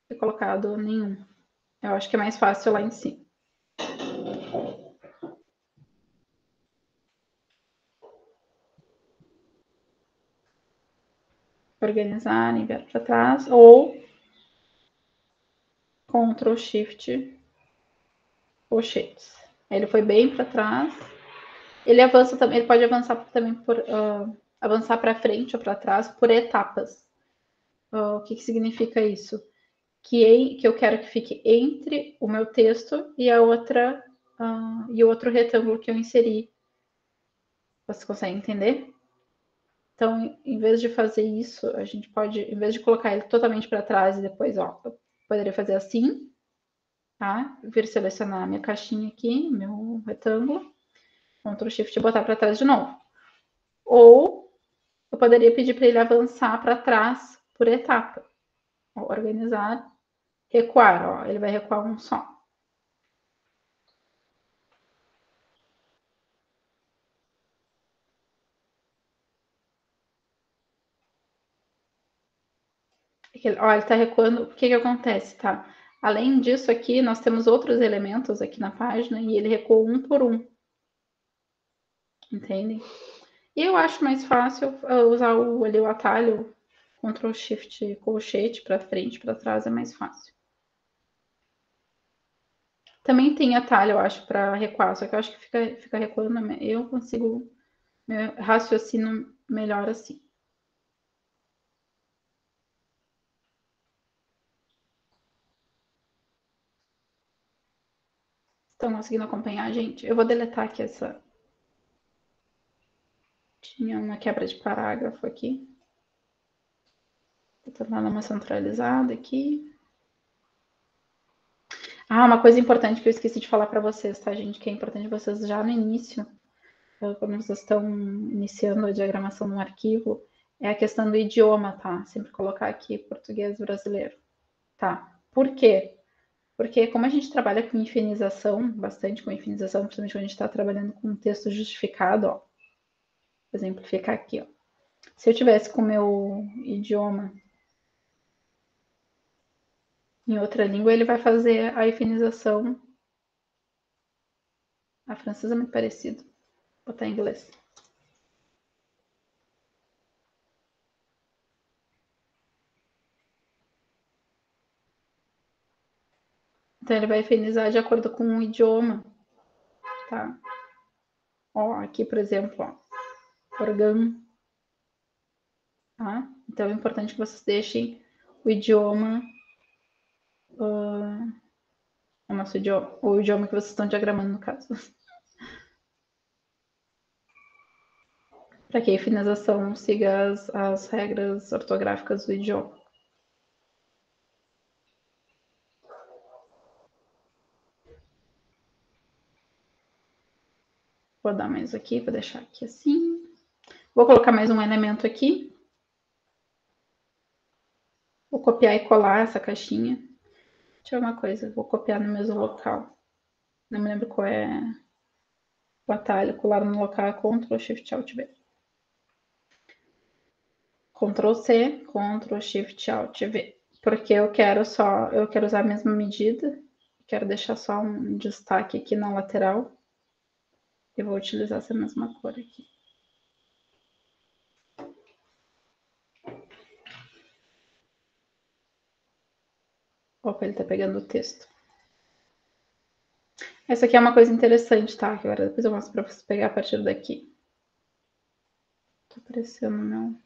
e colocado nenhum. Eu acho que é mais fácil lá em cima. Organizar, enviar para trás, ou Ctrl Shift Colchetes. Ele foi bem para trás. Ele avança também, ele pode avançar também por avançar para frente ou para trás por etapas. O que significa isso? Que eu quero que fique entre o meu texto e a outra e o outro retângulo que eu inseri. Você consegue entender? Então, em vez de fazer isso, a gente pode, em vez de colocar ele totalmente para trás e depois, ó, eu poderia fazer assim, tá? Vir selecionar a minha caixinha aqui, meu retângulo, Ctrl Shift e botar para trás de novo. Ou eu poderia pedir para ele avançar para trás por etapa. Ó, organizar, recuar, ó, ele vai recuar um só. Ó, ele está recuando. O que acontece, tá? Além disso aqui, nós temos outros elementos aqui na página e ele recuou um por um. Entendem? E eu acho mais fácil usar ali o atalho Ctrl Shift colchete para frente, para trás é mais fácil. Também tem atalho, eu acho, para recuar, só que eu acho que fica recuando. Eu consigo raciocínio melhor assim. Estão conseguindo acompanhar, gente? Eu vou deletar aqui essa. Tinha uma quebra de parágrafo aqui. Vou tentar dar uma centralizada aqui. Ah, uma coisa importante que eu esqueci de falar para vocês, tá, gente? Que é importante vocês já no início quando vocês estão iniciando a diagramação no arquivo, é a questão do idioma, tá? Sempre colocar aqui português brasileiro, tá? Por quê? Porque como a gente trabalha com infinização, bastante com infinização, principalmente quando a gente está trabalhando com um texto justificado, ó. Vou exemplificar aqui, ó. Se eu tivesse com o meu idioma em outra língua, ele vai fazer a infinização. A francesa é muito parecido. Vou botar em inglês. Então, ele vai infinizar de acordo com o idioma, tá? Ó, aqui, por exemplo, ó, organ, tá? Então, é importante que vocês deixem o idioma, o nosso idioma, o idioma que vocês estão diagramando, no caso. Para que a infinização siga as regras ortográficas do idioma. Vou dar mais aqui, vou deixar aqui assim. Vou colocar mais um elemento aqui. Vou copiar e colar essa caixinha. Deixa eu ver uma coisa, vou copiar no mesmo local. Não me lembro qual é o atalho. Colar no local é Ctrl Shift Alt V. Ctrl C, Ctrl Shift Alt V. Porque eu quero usar a mesma medida. Quero deixar só um destaque aqui na lateral. Eu vou utilizar essa mesma cor aqui. Opa, ele tá pegando o texto. Essa aqui é uma coisa interessante, tá? Que agora depois eu mostro para você pegar a partir daqui. Tá aparecendo, não?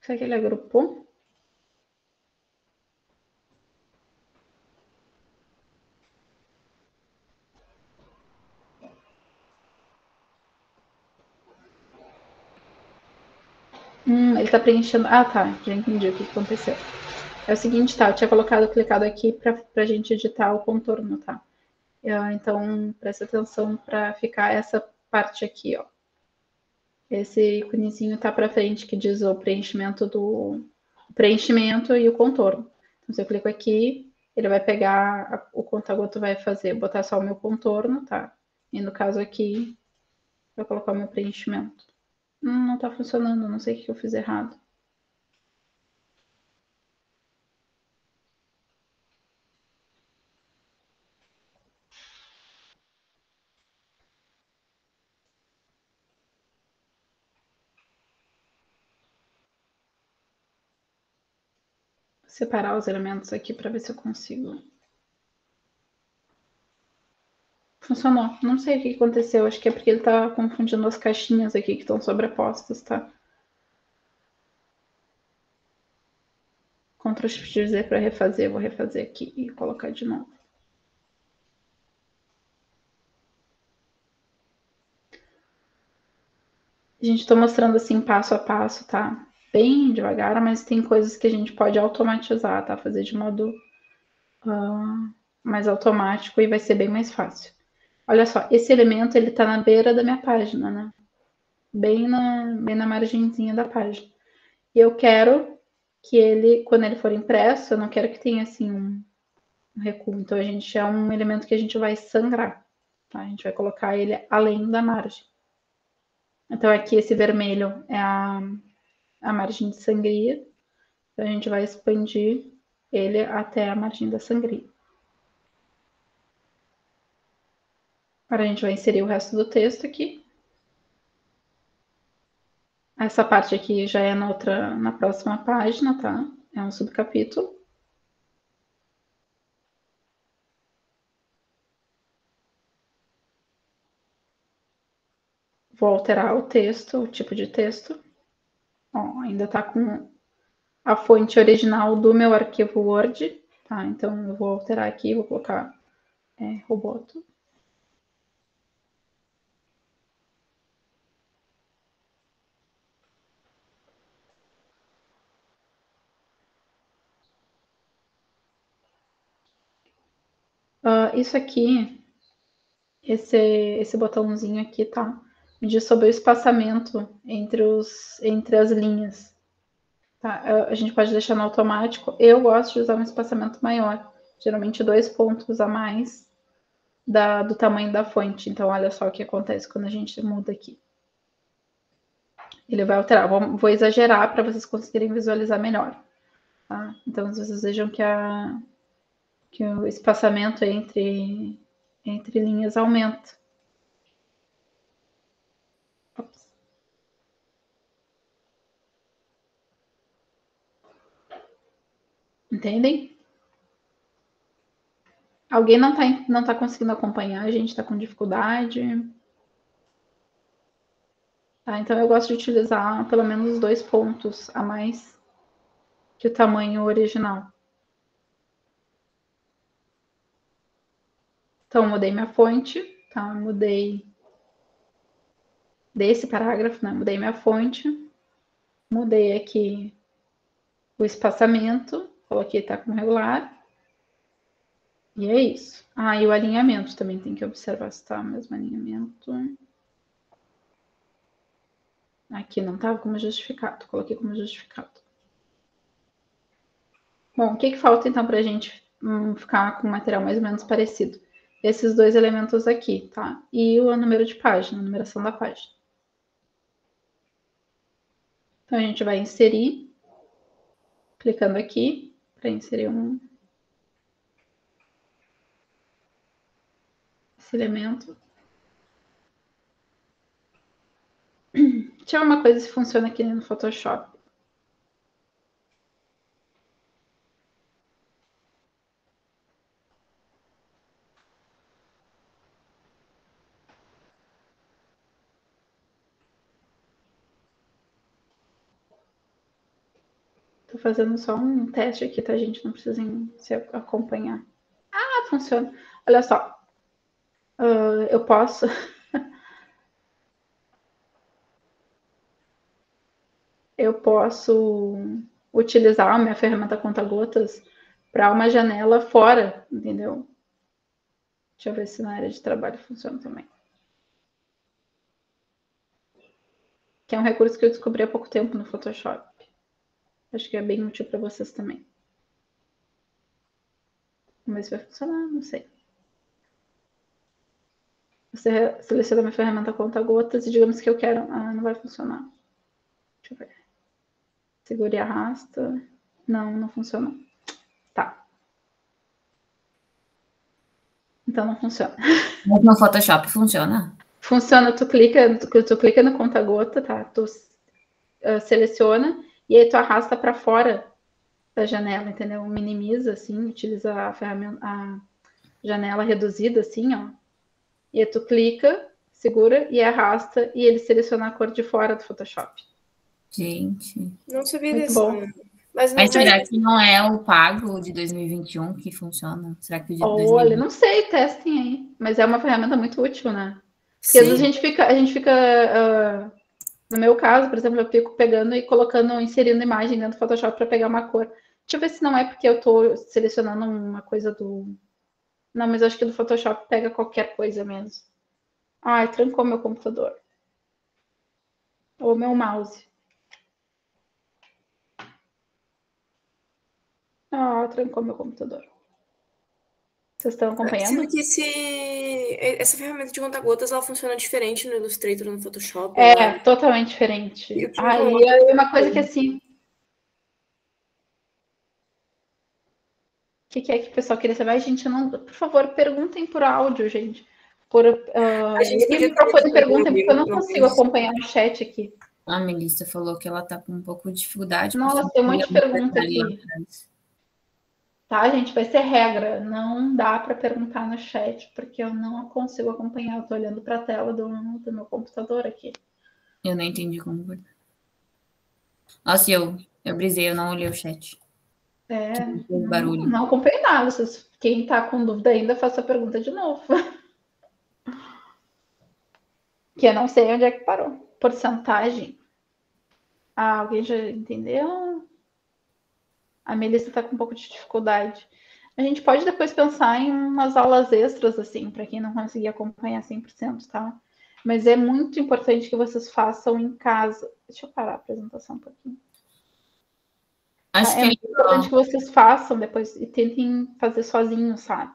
Será que ele agrupou? Ele tá preenchendo. Ah, tá. Já entendi o que aconteceu. É o seguinte, tá? Eu tinha clicado aqui pra gente editar o contorno, tá? Então, presta atenção para ficar essa parte aqui, ó. Esse íconezinho tá para frente que diz o preenchimento e o contorno. Então, se eu clico aqui, ele vai pegar o conta-gota, vai botar só o meu contorno, tá? E no caso aqui, vai colocar o meu preenchimento. Não tá funcionando, não sei o que eu fiz errado. Separar os elementos aqui para ver se eu consigo. Funcionou. Não sei o que aconteceu. Acho que é porque ele tá confundindo as caixinhas aqui que estão sobrepostas, tá? Ctrl Shift Z para refazer. Vou refazer aqui e colocar de novo. Gente, estou mostrando assim passo a passo, tá? Bem devagar, mas tem coisas que a gente pode automatizar, tá? Fazer de modo mais automático e vai ser bem mais fácil. Olha só, esse elemento ele tá na beira da minha página, né? Bem na margenzinha da página. E eu quero que ele, quando ele for impresso, eu não quero que tenha assim um recuo. Então, é um elemento que a gente vai sangrar. Tá? A gente vai colocar ele além da margem. Então, aqui esse vermelho é a margem de sangria. Então, a gente vai expandir ele até a margem da sangria. Agora, a gente vai inserir o resto do texto aqui. Essa parte aqui já é na próxima página, tá? É um subcapítulo. Vou alterar o texto, o tipo de texto. Ó, ainda tá com a fonte original do meu arquivo Word, tá? Então, eu vou alterar aqui, vou colocar Roboto. Isso aqui, esse botãozinho aqui, tá? Me diz sobre o espaçamento entre as linhas. Tá? A gente pode deixar no automático. Eu gosto de usar um espaçamento maior. Geralmente 2 pontos a mais do tamanho da fonte. Então, olha só o que acontece quando a gente muda aqui. Ele vai alterar. Vou exagerar para vocês conseguirem visualizar melhor. Tá? Então, vocês vejam que o espaçamento entre linhas aumenta. Ops. Entendem? Alguém não tá conseguindo acompanhar, a gente está com dificuldade. Tá, então eu gosto de utilizar pelo menos 2 pontos a mais que o tamanho original. Então, mudei minha fonte, tá? Mudei desse parágrafo, né? Mudei minha fonte, mudei aqui o espaçamento, coloquei tá com regular. E é isso. E o alinhamento também tem que observar se tá o mesmo alinhamento. Aqui não estava como justificado, coloquei como justificado. Bom, o que falta então para a gente ficar com o material mais ou menos parecido? Esses 2 elementos aqui, tá? E o número de página, a numeração da página. Então a gente vai inserir, clicando aqui, para inserir esse elemento. Deixa eu ver uma coisa se funciona aqui no Photoshop. Tô fazendo só um teste aqui, tá, gente? Não precisem se acompanhar. Funciona. Olha só. Eu posso... eu posso utilizar a minha ferramenta conta-gotas para uma janela fora, entendeu? Deixa eu ver se na área de trabalho funciona também. Que é um recurso que eu descobri há pouco tempo no Photoshop. Acho que é bem útil para vocês também. Vamos ver se vai funcionar, não sei. Você seleciona minha ferramenta conta-gotas e digamos que eu quero... não vai funcionar. Deixa eu ver. Segura e arrasta. Não funcionou. Tá. Então não funciona. Mas no Photoshop funciona? Funciona, tu clica no conta-gota, tá? Tu seleciona e aí tu arrasta para fora da janela, entendeu? Minimiza, assim, utiliza a ferramenta, a janela reduzida, assim, ó. E aí tu clica, segura e arrasta e ele seleciona a cor de fora do Photoshop. Gente. Não sabia Muito disso. bom. Mas será que não é o pago de 2021 que funciona? Será que o de 2020? Olha, não sei, testem aí. Mas é uma ferramenta muito útil, né? Porque às vezes a gente fica no meu caso, por exemplo, eu fico pegando e colocando, inserindo imagem dentro do Photoshop para pegar uma cor. Deixa eu ver se não é porque eu estou selecionando uma coisa do... Não, mas eu acho que do Photoshop pega qualquer coisa mesmo. Ai, trancou meu computador. Ou meu mouse. Trancou meu computador. Vocês estão acompanhando? Sendo que essa ferramenta de conta-gotas, ela funciona diferente no Illustrator, no Photoshop. Totalmente diferente. E é uma coisa que assim... O que é que o pessoal queria saber? Gente, por favor, perguntem por áudio, gente. A gente podia microfone perguntem, porque eu não consigo acompanhar o chat aqui. A Melissa falou que ela tá com um pouco de dificuldade. Nossa, tem um monte de pergunta aqui. Tá, gente? Vai ser regra. Não dá para perguntar no chat, porque eu não consigo acompanhar. Eu tô olhando para a tela do meu computador aqui. Eu não entendi como. Nossa, eu brisei, eu não olhei o chat. Barulho. Não acompanhei nada. Quem tá com dúvida ainda, faça a pergunta de novo. Que eu não sei onde é que parou. Porcentagem. Alguém já entendeu? A Melissa tá com um pouco de dificuldade. A gente pode depois pensar em umas aulas extras, assim, para quem não conseguir acompanhar 100%, tá? Mas é muito importante que vocês façam em casa. Deixa eu parar a apresentação um pouquinho. Acho É que muito importante que vocês façam depois e tentem fazer sozinhos, sabe?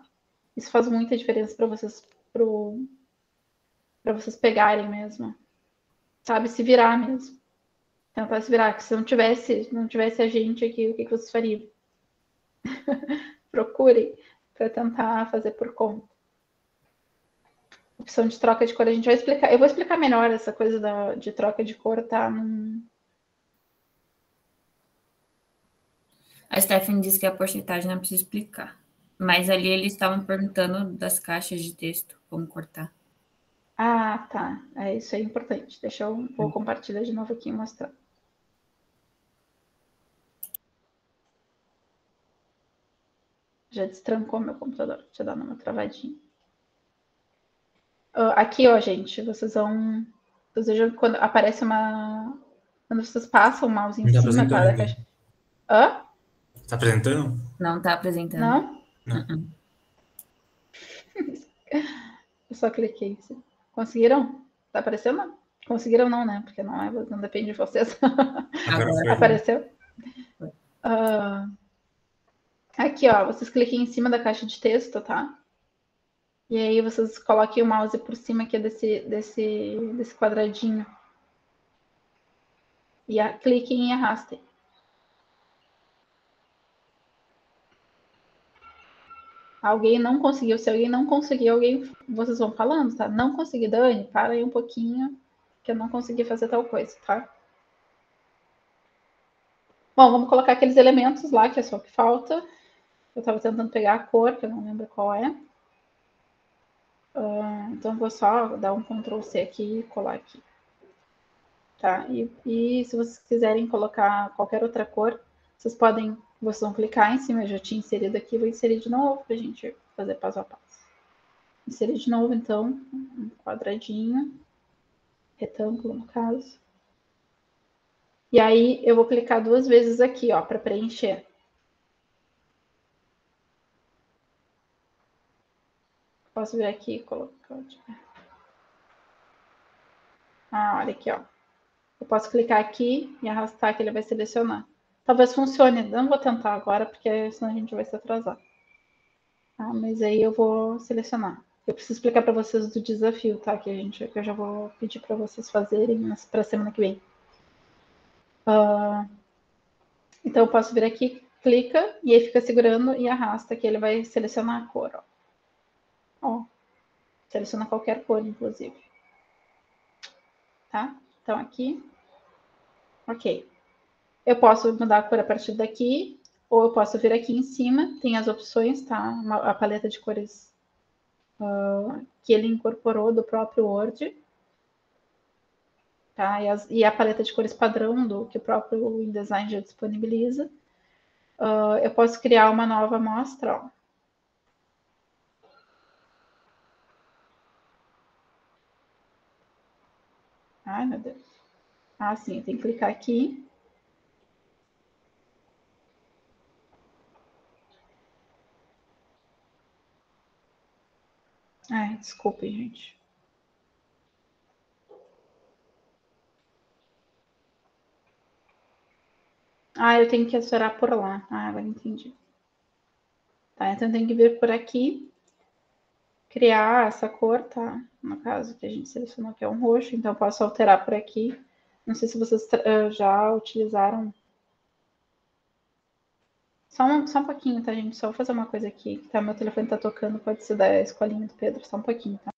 Isso faz muita diferença para vocês, para vocês pegarem mesmo. Sabe? Se virar mesmo. Tentar se virar. Se não tivesse a gente aqui, o que vocês fariam? Procurem para tentar fazer por conta. Opção de troca de cor, a gente vai explicar. Eu vou explicar melhor essa coisa de troca de cor, tá? a Stephanie disse que a porcentagem não precisa explicar. Mas ali eles estavam perguntando das caixas de texto, como cortar. Ah, tá. Isso é importante. Vou compartilhar de novo aqui e mostrar. Já destrancou meu computador. Deixa eu dar uma travadinha. Aqui, ó, gente, vocês vejam quando aparece quando vocês passam o mouse em cima, tá? Da caixa. Hã? Tá apresentando? Não tá apresentando. Não? Não. Eu só cliquei. Conseguiram? Tá aparecendo? Conseguiram não, né? Porque não depende de vocês. Agora apareceu? Aqui, ó, vocês cliquem em cima da caixa de texto, tá? E aí vocês coloquem o mouse por cima aqui desse quadradinho. E cliquem e arrastem. Alguém não conseguiu. Se alguém não conseguiu, vocês vão falando, tá? Não consegui, Dani, para aí um pouquinho, que eu não consegui fazer tal coisa, tá? Bom, vamos colocar aqueles elementos lá, que é só o que falta. Eu estava tentando pegar a cor, que eu não lembro qual é. Então, vou só dar um Ctrl C aqui e colar aqui. Tá? E se vocês quiserem colocar qualquer outra cor, vocês vão clicar em cima. Eu já tinha inserido aqui, vou inserir de novo para a gente fazer passo a passo. Inserir de novo, então, um quadradinho, retângulo no caso. E aí, eu vou clicar 2 vezes aqui, ó, para preencher. Posso vir aqui e colocar. Olha aqui, ó. Eu posso clicar aqui e arrastar que ele vai selecionar. Talvez funcione. Não vou tentar agora, porque senão a gente vai se atrasar. Mas aí eu vou selecionar. Eu preciso explicar para vocês do desafio, tá? Que eu já vou pedir para vocês fazerem para a semana que vem. Então, eu posso vir aqui, clica, e aí fica segurando e arrasta que ele vai selecionar a cor, ó. Seleciona qualquer cor, inclusive. Tá? Então, aqui. Ok. Eu posso mudar a cor a partir daqui, ou eu posso vir aqui em cima, tem as opções, tá? A paleta de cores que ele incorporou do próprio Word. Tá? E a paleta de cores padrão que o próprio InDesign já disponibiliza. Eu posso criar uma nova amostra, ó. Ai, meu Deus. Sim, tem que clicar aqui. Desculpem, gente. Eu tenho que acelerar por lá. Agora entendi. Tá, então eu tenho que vir por aqui, criar essa cor, tá? No caso que a gente selecionou que é um roxo, então eu posso alterar por aqui. Não sei se vocês já utilizaram. Só um pouquinho, tá, gente? Só vou fazer uma coisa aqui. Tá, meu telefone tá tocando, pode ser da escolinha do Pedro. Só um pouquinho, tá?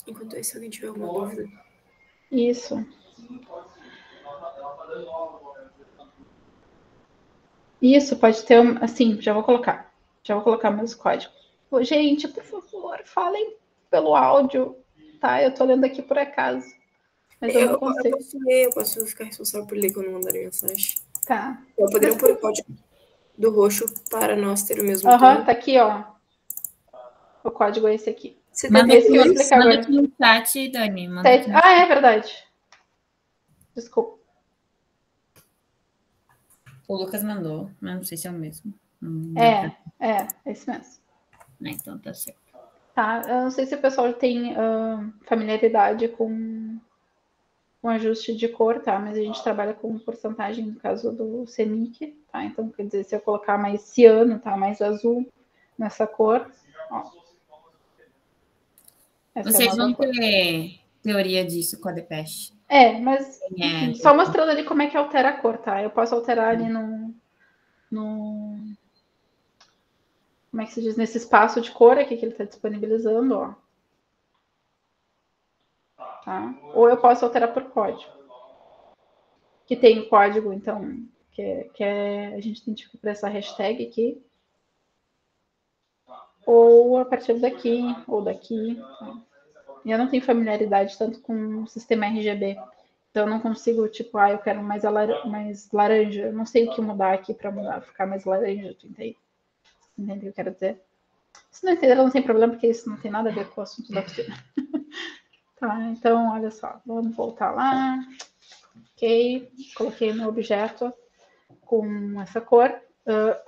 Enquanto isso, se alguém tiver alguma dúvida. Isso. Isso, pode ter, assim, já vou colocar meus códigos. Gente, por favor, falem pelo áudio, tá? Eu tô lendo aqui por acaso. Mas eu não consigo. Eu posso ficar responsável por ler quando mandarem mensagem. Tá. Eu poderia pôr o código do roxo para nós ter o mesmo tá aqui, ó. O código é esse aqui. Você Manda tem Esse que eu vou aqui, explicar manda agora. aqui no chat, Dani. Manda aqui no... É verdade. Desculpa. O Lucas mandou, mas não sei se é o mesmo. É esse mesmo. Então tá certo. Tá? Eu não sei se o pessoal tem familiaridade com o ajuste de cor, tá? Mas a gente trabalha com porcentagem no caso do CENIC, tá? Então, quer dizer, se eu colocar mais ciano, tá? Mais azul nessa cor, ó. Essa Vocês é a nova vão cor. ter teoria disso com a Depeche. Mas É, enfim, só mostrando ali como é que altera a cor, tá? Eu posso alterar ali no como é que se diz? Nesse espaço de cor aqui que ele está disponibilizando, ó. Tá? Ou eu posso alterar por código. Que tem o código, então, a gente identifica por essa hashtag aqui. Ou a partir daqui, ou daqui. Tá? E eu não tenho familiaridade tanto com o sistema RGB. Então eu não consigo, tipo, eu quero mais laranja. Eu não sei o que mudar aqui para ficar mais laranja, tu entende? Entende o que eu quero dizer? Se não entender, não tem problema, porque isso não tem nada a ver com o assunto da oficina. Tá, então, olha só. Vamos voltar lá. Ok. Coloquei meu objeto com essa cor.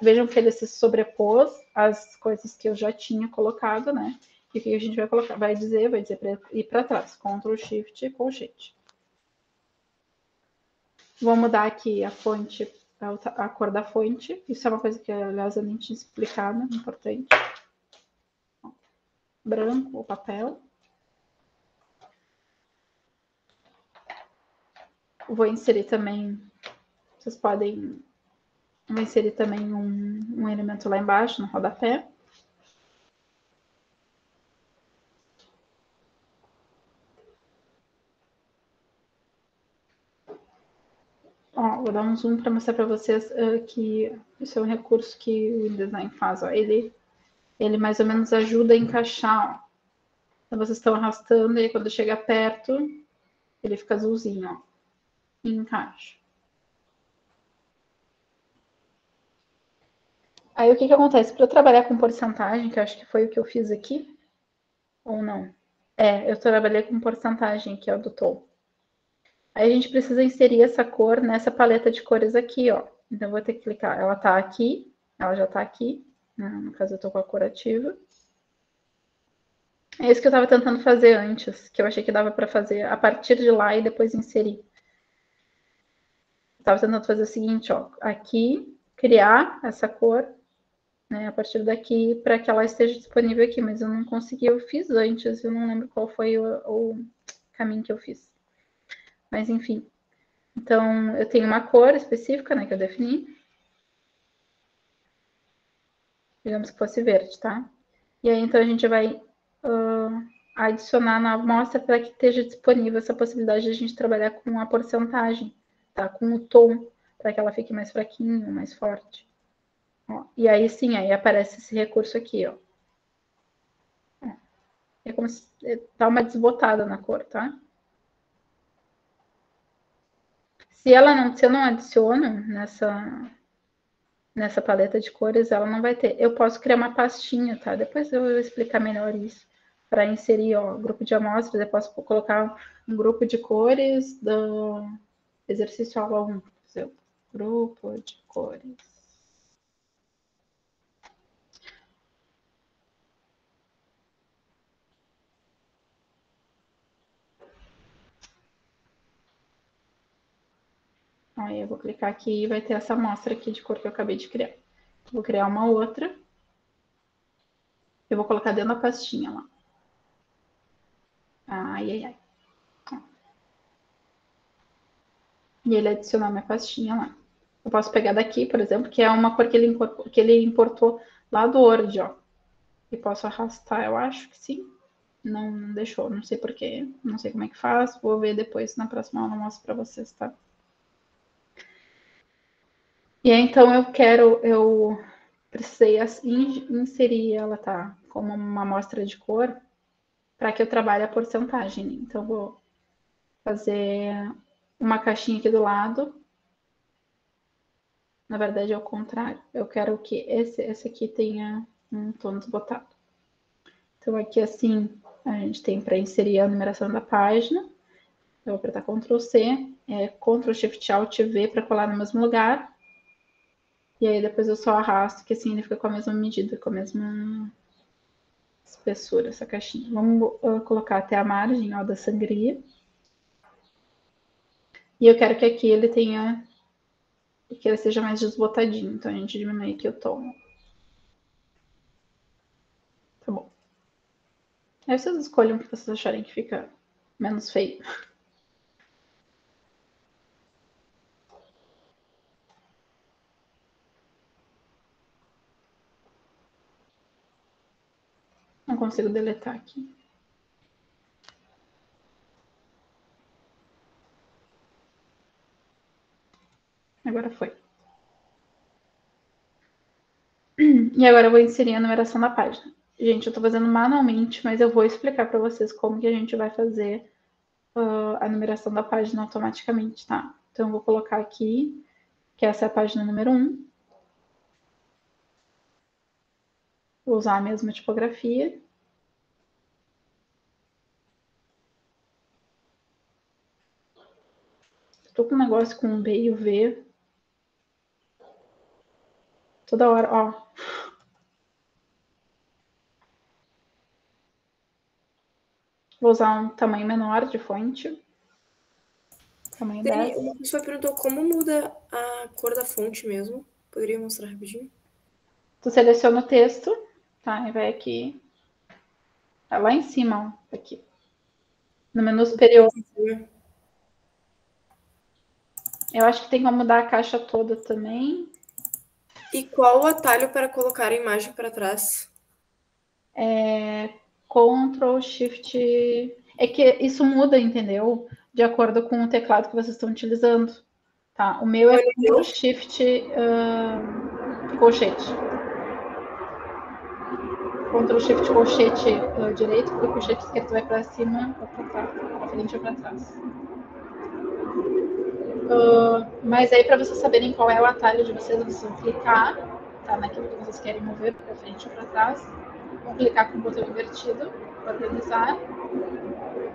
Vejam que ele se sobrepôs às coisas que eu já tinha colocado, né? E o que a gente vai colocar? Vai dizer para ir para trás. Ctrl Shift Colchete. Vou mudar aqui a fonte, a cor da fonte. Isso é uma coisa que, aliás, eu nem tinha explicado, importante. Branco, o papel. Vou inserir também, vocês podem, vou inserir também um elemento lá embaixo, no rodapé. Ó, vou dar um zoom para mostrar para vocês que esse é um recurso que o InDesign faz. Ó. Ele mais ou menos ajuda a encaixar. Ó. Então, vocês estão arrastando e quando chega perto, ele fica azulzinho. Ó, e encaixa. Aí, o que acontece? Para eu trabalhar com porcentagem, que eu acho que foi o que eu fiz aqui, ou não? Eu trabalhei com porcentagem, que é o do tom. Aí a gente precisa inserir essa cor nessa paleta de cores aqui, ó. Então, eu vou ter que clicar. Ela tá aqui, ela já tá aqui. Né? No caso, eu tô com a cor ativa. É isso que eu tava tentando fazer antes, que eu achei que dava para fazer a partir de lá e depois inserir. Eu tava tentando fazer o seguinte, ó. Aqui, criar essa cor, né, a partir daqui, para que ela esteja disponível aqui. Mas eu não consegui, eu fiz antes, eu não lembro qual foi o caminho que eu fiz. Mas, enfim. Então, eu tenho uma cor específica, né, que eu defini. Digamos que fosse verde, tá? E aí, então, a gente vai adicionar na amostra para que esteja disponível essa possibilidade de a gente trabalhar com a porcentagem, tá? Com o tom, para que ela fique mais fraquinho, mais forte. Ó, e aí, sim, aí aparece esse recurso aqui, ó. É como se dá uma desbotada na cor, tá? Se eu não adiciono nessa paleta de cores, ela não vai ter. Eu posso criar uma pastinha, tá? Depois eu vou explicar melhor isso. Para inserir, ó, grupo de amostras, eu posso colocar um grupo de cores do exercício aula 1, por exemplo. Grupo de cores. Aí eu vou clicar aqui e vai ter essa amostra aqui de cor que eu acabei de criar. Vou criar uma outra. Eu vou colocar dentro da pastinha lá. Ai. E ele adicionar minha pastinha lá. Eu posso pegar daqui, por exemplo, que é uma cor que ele importou lá do Word, ó. E posso arrastar, eu acho que sim. Não deixou, não sei porquê. Não sei como é que faz. Vou ver depois na próxima aula, eu mostro para vocês, tá? E aí, então eu precisei inserir ela, tá? Como uma amostra de cor para que eu trabalhe a porcentagem. Então, vou fazer uma caixinha aqui do lado. Na verdade, é o contrário. Eu quero que esse aqui tenha um tom desbotado. Então, aqui assim, a gente tem para inserir a numeração da página. Eu vou apertar Ctrl C, Ctrl Shift Alt V para colar no mesmo lugar. E aí depois eu só arrasto, que assim ele fica com a mesma medida, com a mesma espessura, essa caixinha. Vamos colocar até a margem, ó, da sangria. E eu quero que aqui ele tenha, que ele seja mais desbotadinho. Então a gente diminui aqui o tom. Tá bom. Aí vocês escolhem o que vocês acharem que fica menos feio. Não consigo deletar aqui. Agora foi. E agora eu vou inserir a numeração da página. Gente, eu tô fazendo manualmente, mas eu vou explicar para vocês como que a gente vai fazer a numeração da página automaticamente, tá? Então eu vou colocar aqui, que essa é a página número 1. Vou usar a mesma tipografia. Tô com um negócio com B e o V. Toda hora, ó. Vou usar um tamanho menor de fonte. Tamanho Dani, 10. uma pessoa perguntou como muda a cor da fonte mesmo. Poderia mostrar rapidinho? Tu seleciona o texto, tá? E vai aqui. Tá lá em cima, ó. Aqui. No menu superior. Eu acho que tem como mudar a caixa toda também. E qual o atalho para colocar a imagem para trás? Ctrl Shift. É que isso muda, entendeu? De acordo com o teclado que vocês estão utilizando. Tá? O meu é Ctrl Shift colchete. Ctrl Shift colchete direito, porque o colchete esquerdo vai para cima, ou para trás, para frente ou para trás. Mas aí, para vocês saberem qual é o atalho de vocês vão clicar, tá? Naquilo que vocês querem mover para frente ou para trás. Vão clicar com o botão invertido, organizar,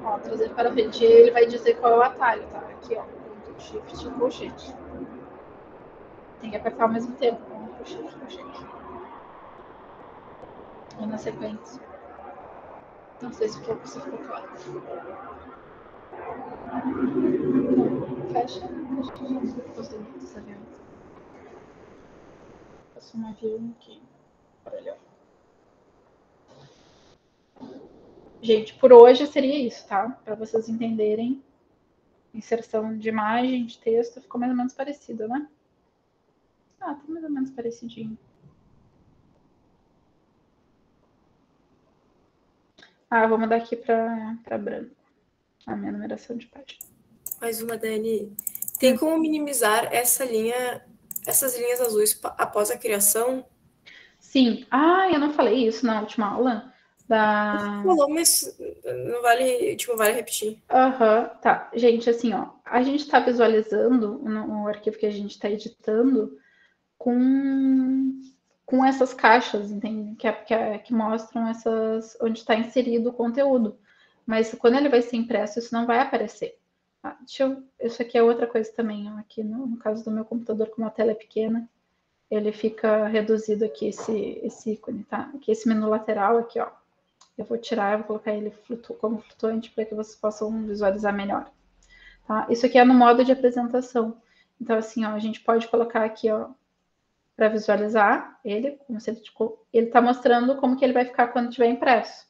ó, trazer para frente. E aí ele vai dizer qual é o atalho, tá? Aqui, ó, Ctrl Shift colchete. Tem que apertar ao mesmo tempo, Ctrl Shift colchete. E na sequência. Não sei se ficou claro. Fecha. Passou um avião aqui. Olha. Gente, por hoje seria isso, tá? Para vocês entenderem. Inserção de imagem, de texto, ficou mais ou menos parecido, né? Ah, tá mais ou menos parecidinho. Ah, vou mudar aqui para branco. A minha numeração de página. Mais uma, Dani. Tem como minimizar essas linhas azuis após a criação? Sim. Ah, eu não falei isso na última aula. Você falou, mas não vale, tipo, vale repetir. Tá. Gente, assim, ó, a gente está visualizando no arquivo que a gente está editando com essas caixas, entende? Que mostram onde está inserido o conteúdo. Mas quando ele vai ser impresso, isso não vai aparecer. Tá? Isso aqui é outra coisa também, ó, aqui no caso do meu computador, como a tela é pequena, ele fica reduzido aqui, esse ícone, tá? Aqui esse menu lateral aqui, ó. Eu vou tirar, eu vou colocar ele como flutuante para que vocês possam visualizar melhor. Tá? Isso aqui é no modo de apresentação. Então, assim, ó, a gente pode colocar aqui, ó, para visualizar ele, como se ele está mostrando como que ele vai ficar quando tiver impresso.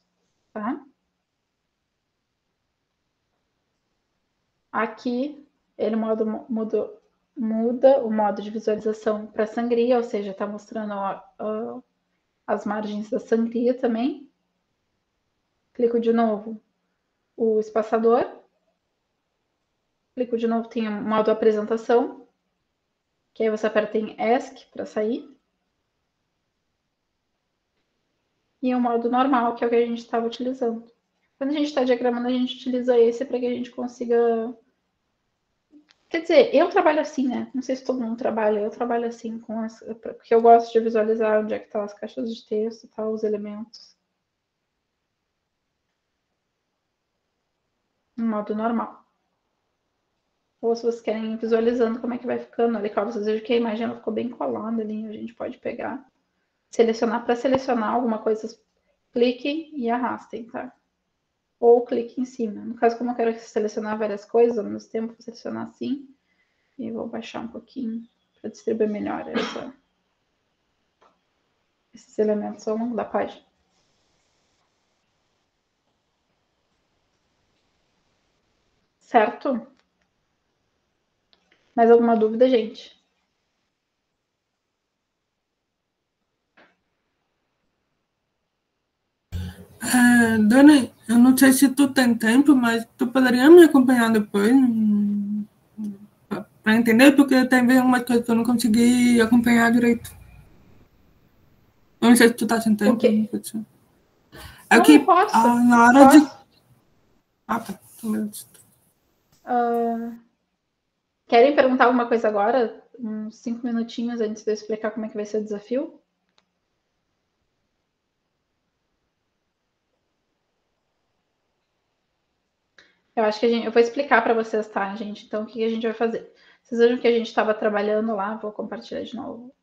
Tá? Aqui, ele muda o modo de visualização para sangria, ou seja, está mostrando as margens da sangria também. Clico de novo o espaçador. Clico de novo, tem o modo apresentação. Que aí você aperta em ESC para sair. E o modo normal, que é o que a gente estava utilizando. Quando a gente está diagramando, a gente utiliza esse para que a gente consiga... Quer dizer, eu trabalho assim, né? Não sei se todo mundo trabalha. Eu trabalho assim, porque eu gosto de visualizar onde é que estão as caixas de texto, tá, os elementos. no modo normal. Ou se vocês querem ir visualizando como é que vai ficando ali, claro, vocês vejam que a imagem ela ficou bem colada ali, a gente pode pegar, selecionar, para selecionar alguma coisa, cliquem e arrastem, tá? Ou clique em cima. No caso, como eu quero selecionar várias coisas ao mesmo tempo, vou selecionar assim, e vou baixar um pouquinho para distribuir melhor esses elementos ao longo da página. Certo? Mais alguma dúvida, gente? Dani, eu não sei se tu tem tempo, mas tu poderia me acompanhar depois para entender, porque tem uma coisa que eu não consegui acompanhar direito. Eu não sei se tu tá sem tempo. É que posso. Na hora de... tá. Querem perguntar alguma coisa agora? Uns 5 minutinhos antes de eu explicar como é que vai ser o desafio? Eu acho que eu vou explicar para vocês, tá, gente? Então, o que a gente vai fazer? Vocês vejam que a gente estava trabalhando lá, vou compartilhar de novo.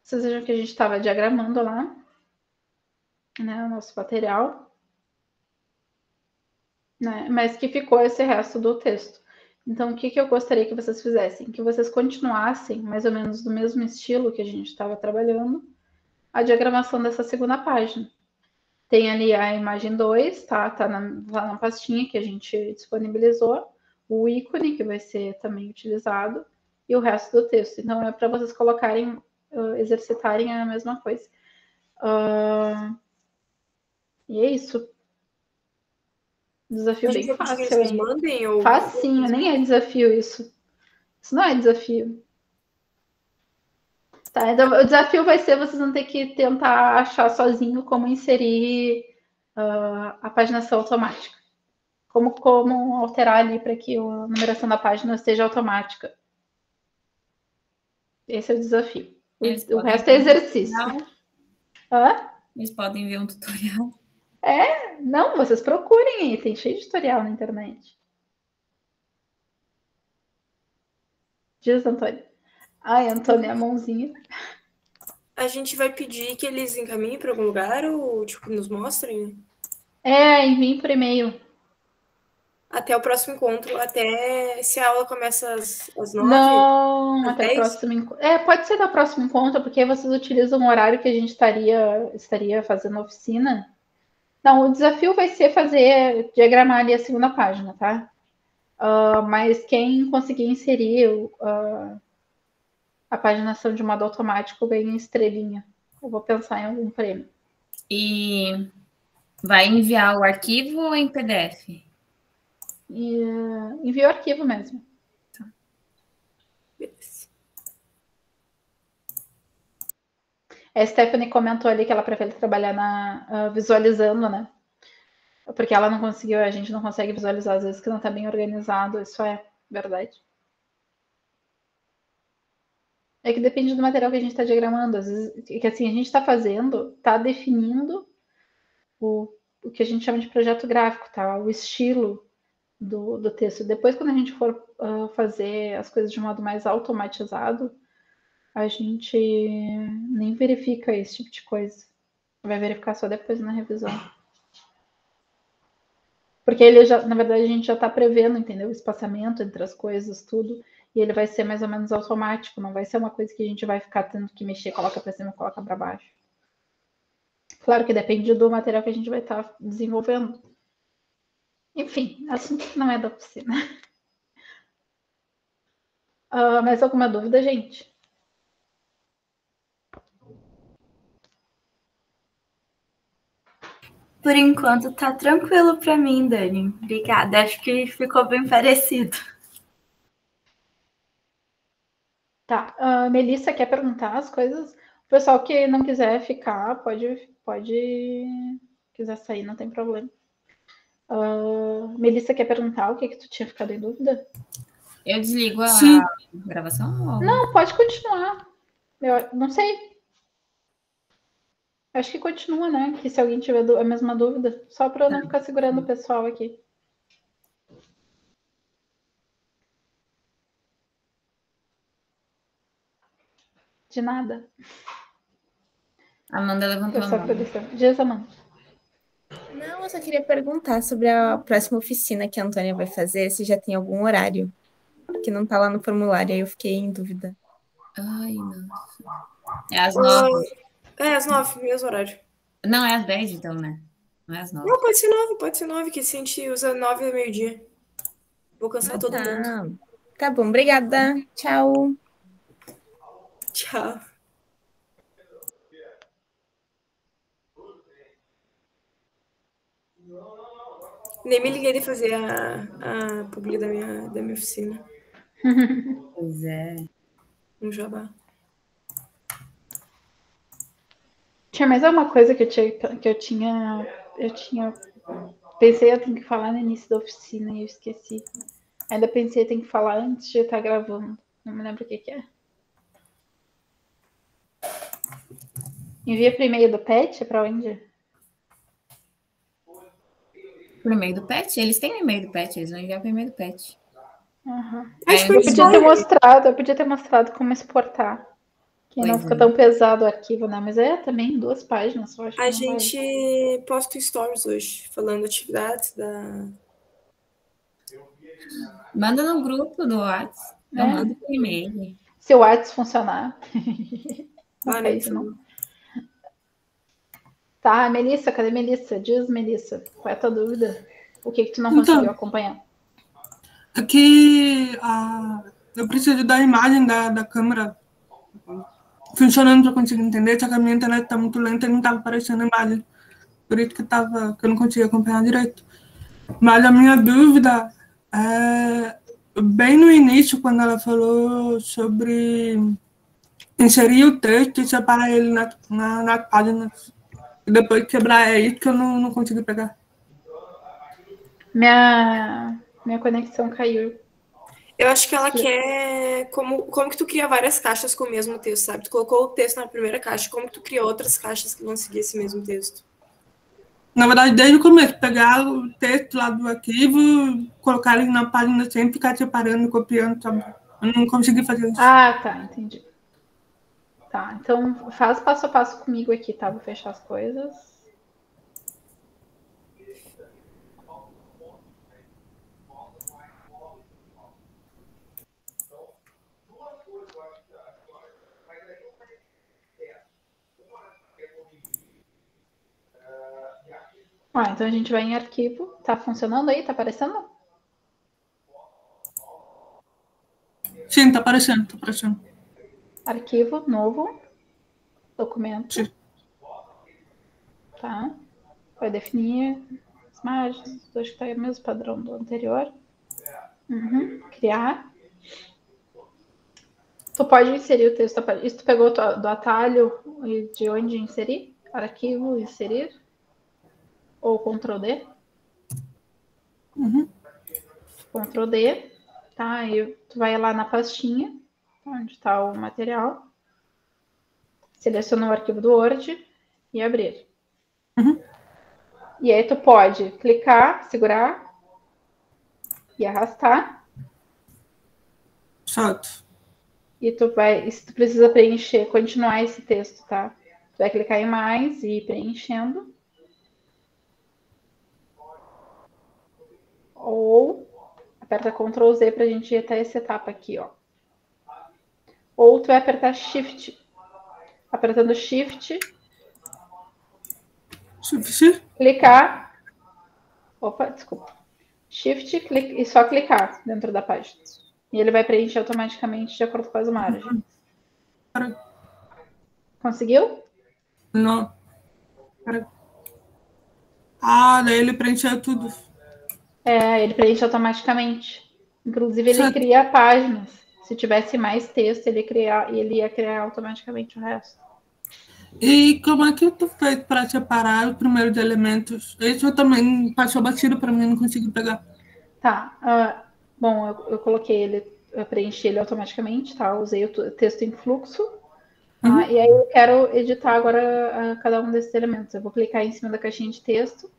Vocês vejam que a gente estava diagramando lá, né, o nosso material, né, mas que ficou esse resto do texto. Então, o que eu gostaria que vocês fizessem? Que vocês continuassem, mais ou menos do mesmo estilo que a gente estava trabalhando, a diagramação dessa segunda página. Tem ali a imagem 2, tá na pastinha que a gente disponibilizou, o ícone que vai ser também utilizado e o resto do texto. Então, é para vocês colocarem, exercitarem a mesma coisa. E é isso. Desafio bem fácil. Que eles mandem, ou... Facinho, nem é desafio isso. Isso não é desafio. Tá, então, o desafio vai ser vocês vão ter que tentar achar sozinho como inserir a paginação automática. Como alterar ali para que a numeração da página seja automática. Esse é o desafio. O resto é exercício. Eles podem ver um tutorial. Não, vocês procurem aí, tem cheio de tutorial na internet. Diz, Antônio. Ai, Antônio, a mãozinha. A gente vai pedir que eles encaminhem para algum lugar ou, tipo, nos mostrem? Enviem por e-mail. Até o próximo encontro, até se a aula começa às 9? Não, até o próximo encontro. Pode ser até o próximo encontro, porque vocês utilizam o horário que a gente estaria fazendo oficina. Não, o desafio vai ser diagramar ali a segunda página, tá? Mas quem conseguir inserir a paginação de modo automático ganha estrelinha. Eu vou pensar em algum prêmio. E vai enviar o arquivo ou em PDF? Envia o arquivo mesmo. Tá. Beleza. A Stephanie comentou ali que ela prefere trabalhar visualizando, né? Porque ela não conseguiu, a gente não consegue visualizar às vezes que não está bem organizado, isso é verdade. É que depende do material que a gente está diagramando. Às vezes, que assim, a gente está fazendo, está definindo o que a gente chama de projeto gráfico, tá? O estilo do texto. Depois, quando a gente for fazer as coisas de modo mais automatizado, a gente nem verifica esse tipo de coisa. Vai verificar só depois na revisão. Porque na verdade, a gente já está prevendo, entendeu? O espaçamento entre as coisas, tudo. E ele vai ser mais ou menos automático. Não vai ser uma coisa que a gente vai ficar tendo que mexer, coloca para cima, coloca para baixo. Claro que depende do material que a gente vai estar desenvolvendo. Enfim, assunto que não é da oficina. Mais alguma dúvida, gente? Por enquanto tá tranquilo para mim, Dani. Obrigada. Acho que ficou bem parecido. Tá. Melissa quer perguntar as coisas? O pessoal que não quiser ficar, pode quiser sair, não tem problema. Melissa quer perguntar o que tu tinha ficado em dúvida? Eu desligo a gravação? Ou... Não, pode continuar. Eu não sei. Acho que continua, né? Que se alguém tiver a mesma dúvida, só para eu não ficar segurando o pessoal aqui. De nada. Amanda levantou Eu a só mão. Dias, Amanda. Não, eu só queria perguntar sobre a próxima oficina que a Antônia vai fazer, se já tem algum horário, que não tá lá no formulário, aí eu fiquei em dúvida. Ai, nossa. É às 9. É, às 9, mesmo horário. Não, é às 10, então, né? Não é às 9. Não, pode ser 9, que se a gente usa 9 ao meio-dia. Vou cansar todo mundo. Tá bom, obrigada. Tchau. Tchau. Nem me liguei de fazer a publi da minha oficina. Pois é. Um jabá. Tinha mais alguma coisa que eu tinha pensei, eu tenho que falar no início da oficina e eu esqueci. Ainda pensei, eu tenho que falar antes de estar gravando. Não me lembro o que é. Envia por e-mail do PET para onde? Por e-mail do PET? Eles têm o e-mail do PET, eles vão enviar por e-mail do PET. Uhum. Acho que eu podia ter mostrado como exportar. Que não Pois fica é. tão pesado o arquivo, né? Mas também 2 páginas, só acho que A não gente posta stories hoje, falando atividades da... Manda no grupo do WhatsApp. Não manda por e-mail. Se o WhatsApp funcionar. Ah, né, não. Tá, Melissa, cadê Melissa? Diz, Melissa, qual é a tua dúvida? O que tu não conseguiu acompanhar? É que eu preciso da imagem da câmera funcionando para conseguir entender, só que a minha internet tá muito lenta e não estava aparecendo a imagem. Por isso que eu não conseguia acompanhar direito. Mas a minha dúvida é bem no início, quando ela falou sobre inserir o texto e separar ele nas páginas. E depois quebrar, é isso que eu não consegui pegar. Minha conexão caiu. Eu acho que ela quer... Como que tu cria várias caixas com o mesmo texto, sabe? Tu colocou o texto na primeira caixa, como que tu criou outras caixas que vão seguir esse mesmo texto? Na verdade, desde o começo, pegar o texto lá do arquivo, colocar ele na página sempre, ficar separando, copiando, sabe? Eu não consegui fazer isso. Ah, tá, entendi. Tá, então faz passo a passo comigo aqui, tá? Vou fechar as coisas. Então a gente vai em arquivo. Tá funcionando aí? Tá aparecendo? Sim, tá aparecendo, Arquivo, novo, documento. Sim. Tá. Vai definir as margens, acho que tá o mesmo padrão do anterior. Criar. Tu pode inserir o texto. Isso tu pegou do atalho e de onde inserir? Arquivo, inserir? Ou Ctrl D? Ctrl D. Tá, aí tu vai lá na pastinha, onde está o material. Seleciona o arquivo do Word e abrir. E aí tu pode clicar, segurar e arrastar. Certo. E tu precisa preencher, continuar esse texto, tá? Tu vai clicar em mais e ir preenchendo. Ou aperta Ctrl Z pra gente ir até essa etapa aqui, ó. Ou tu vai apertar Shift. Apertando Shift. Clicar. Opa, desculpa. Shift e só clicar dentro da página. E ele vai preencher automaticamente de acordo com as margens. Conseguiu? Não. Daí ele preencheu tudo. Ele preenche automaticamente. Inclusive, ele cria páginas. Se tivesse mais texto, ele ia criar automaticamente o resto. E como é que tu fez para separar os primeiros elementos? Isso também passou batido para mim, não consegui pegar. Tá. Bom, eu coloquei ele, eu preenchi ele automaticamente, tá? Usei o texto em fluxo. E aí eu quero editar agora cada um desses elementos. Eu vou clicar em cima da caixinha de texto.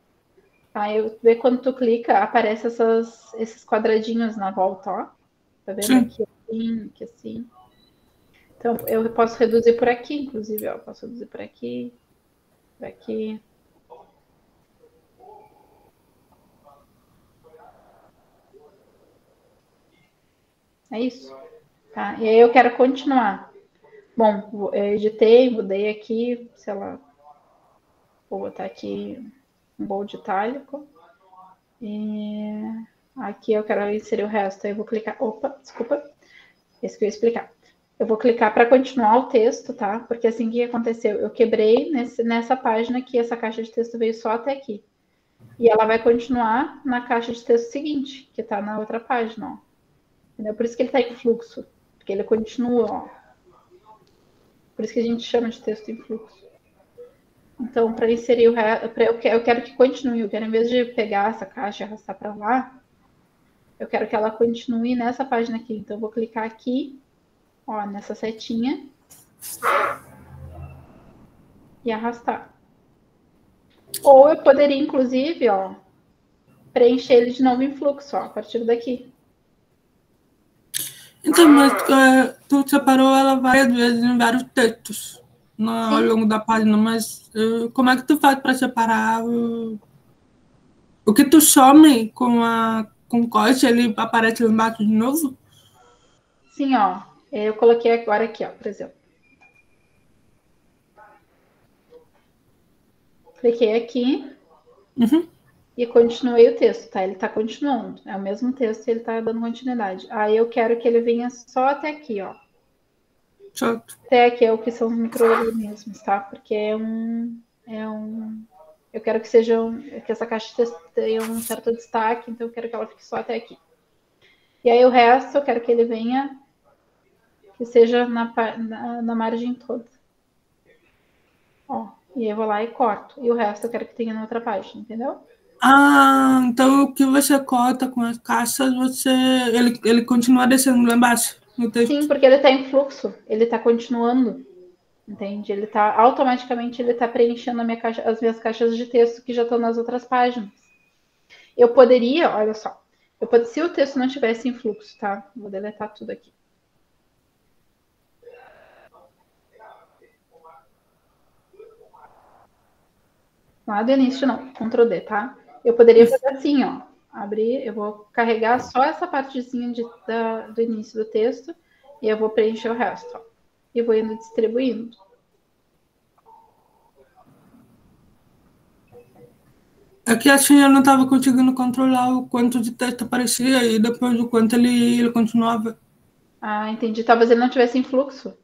Aí eu ver quando tu clica, aparece esses quadradinhos na volta, ó. Tá vendo? Aqui assim, aqui assim. Então, eu posso reduzir por aqui, inclusive, ó. Posso reduzir por aqui, por aqui. É isso. Tá? E aí eu quero continuar. Bom, eu editei, mudei aqui, sei lá. Vou botar aqui um bold itálico. E aqui eu quero inserir o resto. Aí eu vou clicar. Opa, desculpa. Esse que eu ia explicar. Eu vou clicar para continuar o texto, tá? Porque assim, o que aconteceu? Eu quebrei nessa página aqui, essa caixa de texto veio só até aqui. E ela vai continuar na caixa de texto seguinte, que está na outra página, ó. Entendeu? Por isso que ele está em fluxo. Porque ele continua, ó. Por isso que a gente chama de texto em fluxo. Então, para inserir o resto, eu quero que continue. Eu quero, em vez de pegar essa caixa e arrastar para lá, eu quero que ela continue nessa página aqui. Então, eu vou clicar aqui, ó, nessa setinha e arrastar. Ou eu poderia, inclusive, ó, preencher ele de novo em fluxo, ó, a partir daqui. Então, mas tu separou ela várias vezes em vários textos ao longo da página, mas como é que tu faz para separar o que tu some com corte, ele aparece lá embaixo de novo? Sim, ó. Eu coloquei agora aqui, ó, por exemplo. Cliquei aqui e continuei o texto, tá? Ele tá continuando. É o mesmo texto e ele tá dando continuidade. Aí eu quero que ele venha só até aqui, ó. Certo. Até aqui é o que são os micro-organismos, tá? Porque eu quero que essa caixa de texto tenha um certo destaque, então eu quero que ela fique só até aqui. E aí o resto eu quero que ele venha, que seja na margem toda. Ó, e eu vou lá e corto. E o resto eu quero que tenha na outra página, entendeu? Então o que você corta com as caixas, ele continua descendo lá embaixo no texto? Sim, porque ele está em fluxo, ele está continuando, entende? Ele está automaticamente preenchendo as minhas caixas de texto que já estão nas outras páginas. Eu poderia, olha só, se o texto não estivesse em fluxo, tá? Vou deletar tudo aqui. Lá do início não, Ctrl D, tá? Eu poderia fazer assim, ó. Abrir, eu vou carregar só essa partezinha do início do texto e eu vou preencher o resto, ó. E vou indo distribuindo. Aqui assim eu não estava conseguindo controlar o quanto de texto aparecia e depois o quanto ele continuava. Entendi. Talvez ele não tivesse em fluxo.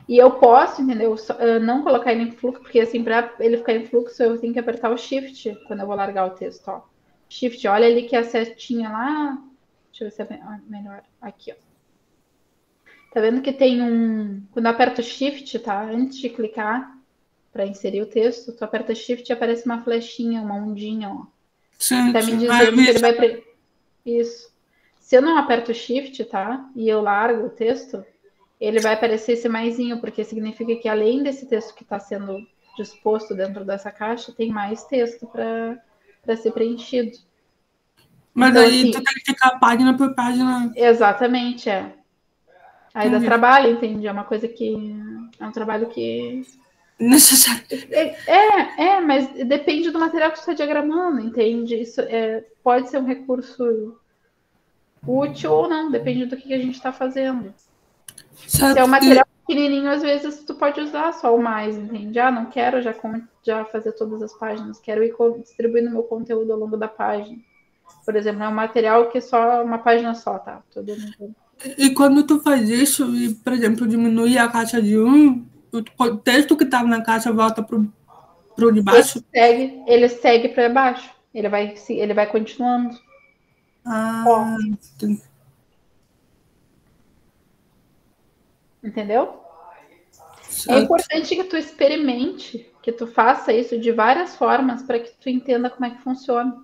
E eu posso, entendeu? Não colocar ele em fluxo, porque assim, para ele ficar em fluxo, eu tenho que apertar o Shift quando eu vou largar o texto, ó. Shift, olha ali que a setinha lá. Deixa eu ver se é melhor. Aqui, ó. Tá vendo que tem quando eu aperto Shift, tá? Antes de clicar para inserir o texto, tu aperta Shift e aparece uma flechinha, uma ondinha, ó. Sim, tá me dizendo que ele vai... Isso. Se eu não aperto Shift, tá? E eu largo o texto, ele vai aparecer esse maisinho, porque significa que além desse texto que está sendo disposto dentro dessa caixa, tem mais texto para ser preenchido. Mas então, aí assim, tu tem que ficar página por página. Exatamente, é. Aí dá trabalho, entende? É uma coisa que... É um trabalho que... Necessário. Mas depende do material que você está diagramando, entende? Isso pode ser um recurso útil ou não, depende do que a gente está fazendo. Se é um material pequenininho, às vezes tu pode usar só o mais, entende? Não quero já fazer todas as páginas, quero ir distribuindo meu conteúdo ao longo da página. Por exemplo, é um material que é só uma página só, tá? E quando tu faz isso, e, por exemplo, diminui a caixa de o texto que estava na caixa volta pro de baixo? Ele segue para baixo. Ele vai continuando. Entendi. Entendeu? Certo. É importante que tu experimente, que tu faça isso de várias formas para que tu entenda como é que funciona.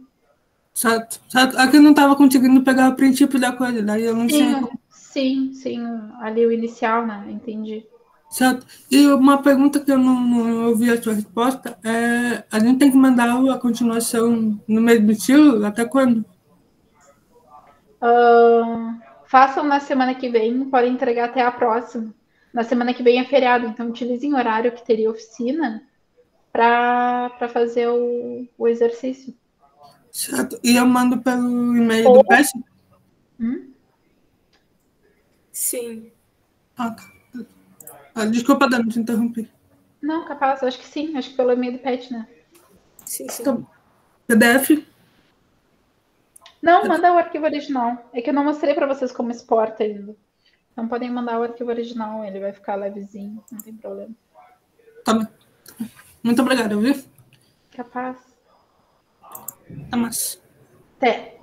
Certo. Aqui eu não estava conseguindo pegar o princípio da coisa, daí eu não sei. Sim, ali o inicial, né? Entendi. Certo. E uma pergunta que eu não ouvi a sua resposta é: a gente tem que mandar a continuação no mesmo estilo? Até quando? Façam na semana que vem, podem entregar até a próxima. Na semana que vem é feriado, então utilizem o horário que teria oficina para fazer o exercício. Certo. E eu mando pelo e-mail do PES? Sim. Ah, tá. Desculpa, Dani, te interrompi. Não, capaz, acho que sim. Acho que pelo e-mail do PET, né? Sim. Tá. PDF? Não, manda o arquivo original. É que eu não mostrei para vocês como exporta ainda. Então podem mandar o arquivo original, ele vai ficar levezinho, não tem problema. Tá bem. Muito obrigado, viu? Capaz. Tá mais. Até.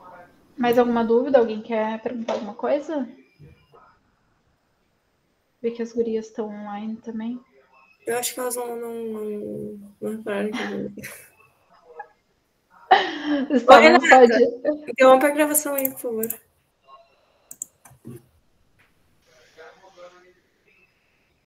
Mais alguma dúvida? Alguém quer perguntar alguma coisa? Ver que as gurias estão online também. Eu acho que elas não repararam que eu... Estavam só de... Interrompa a gravação aí, por favor.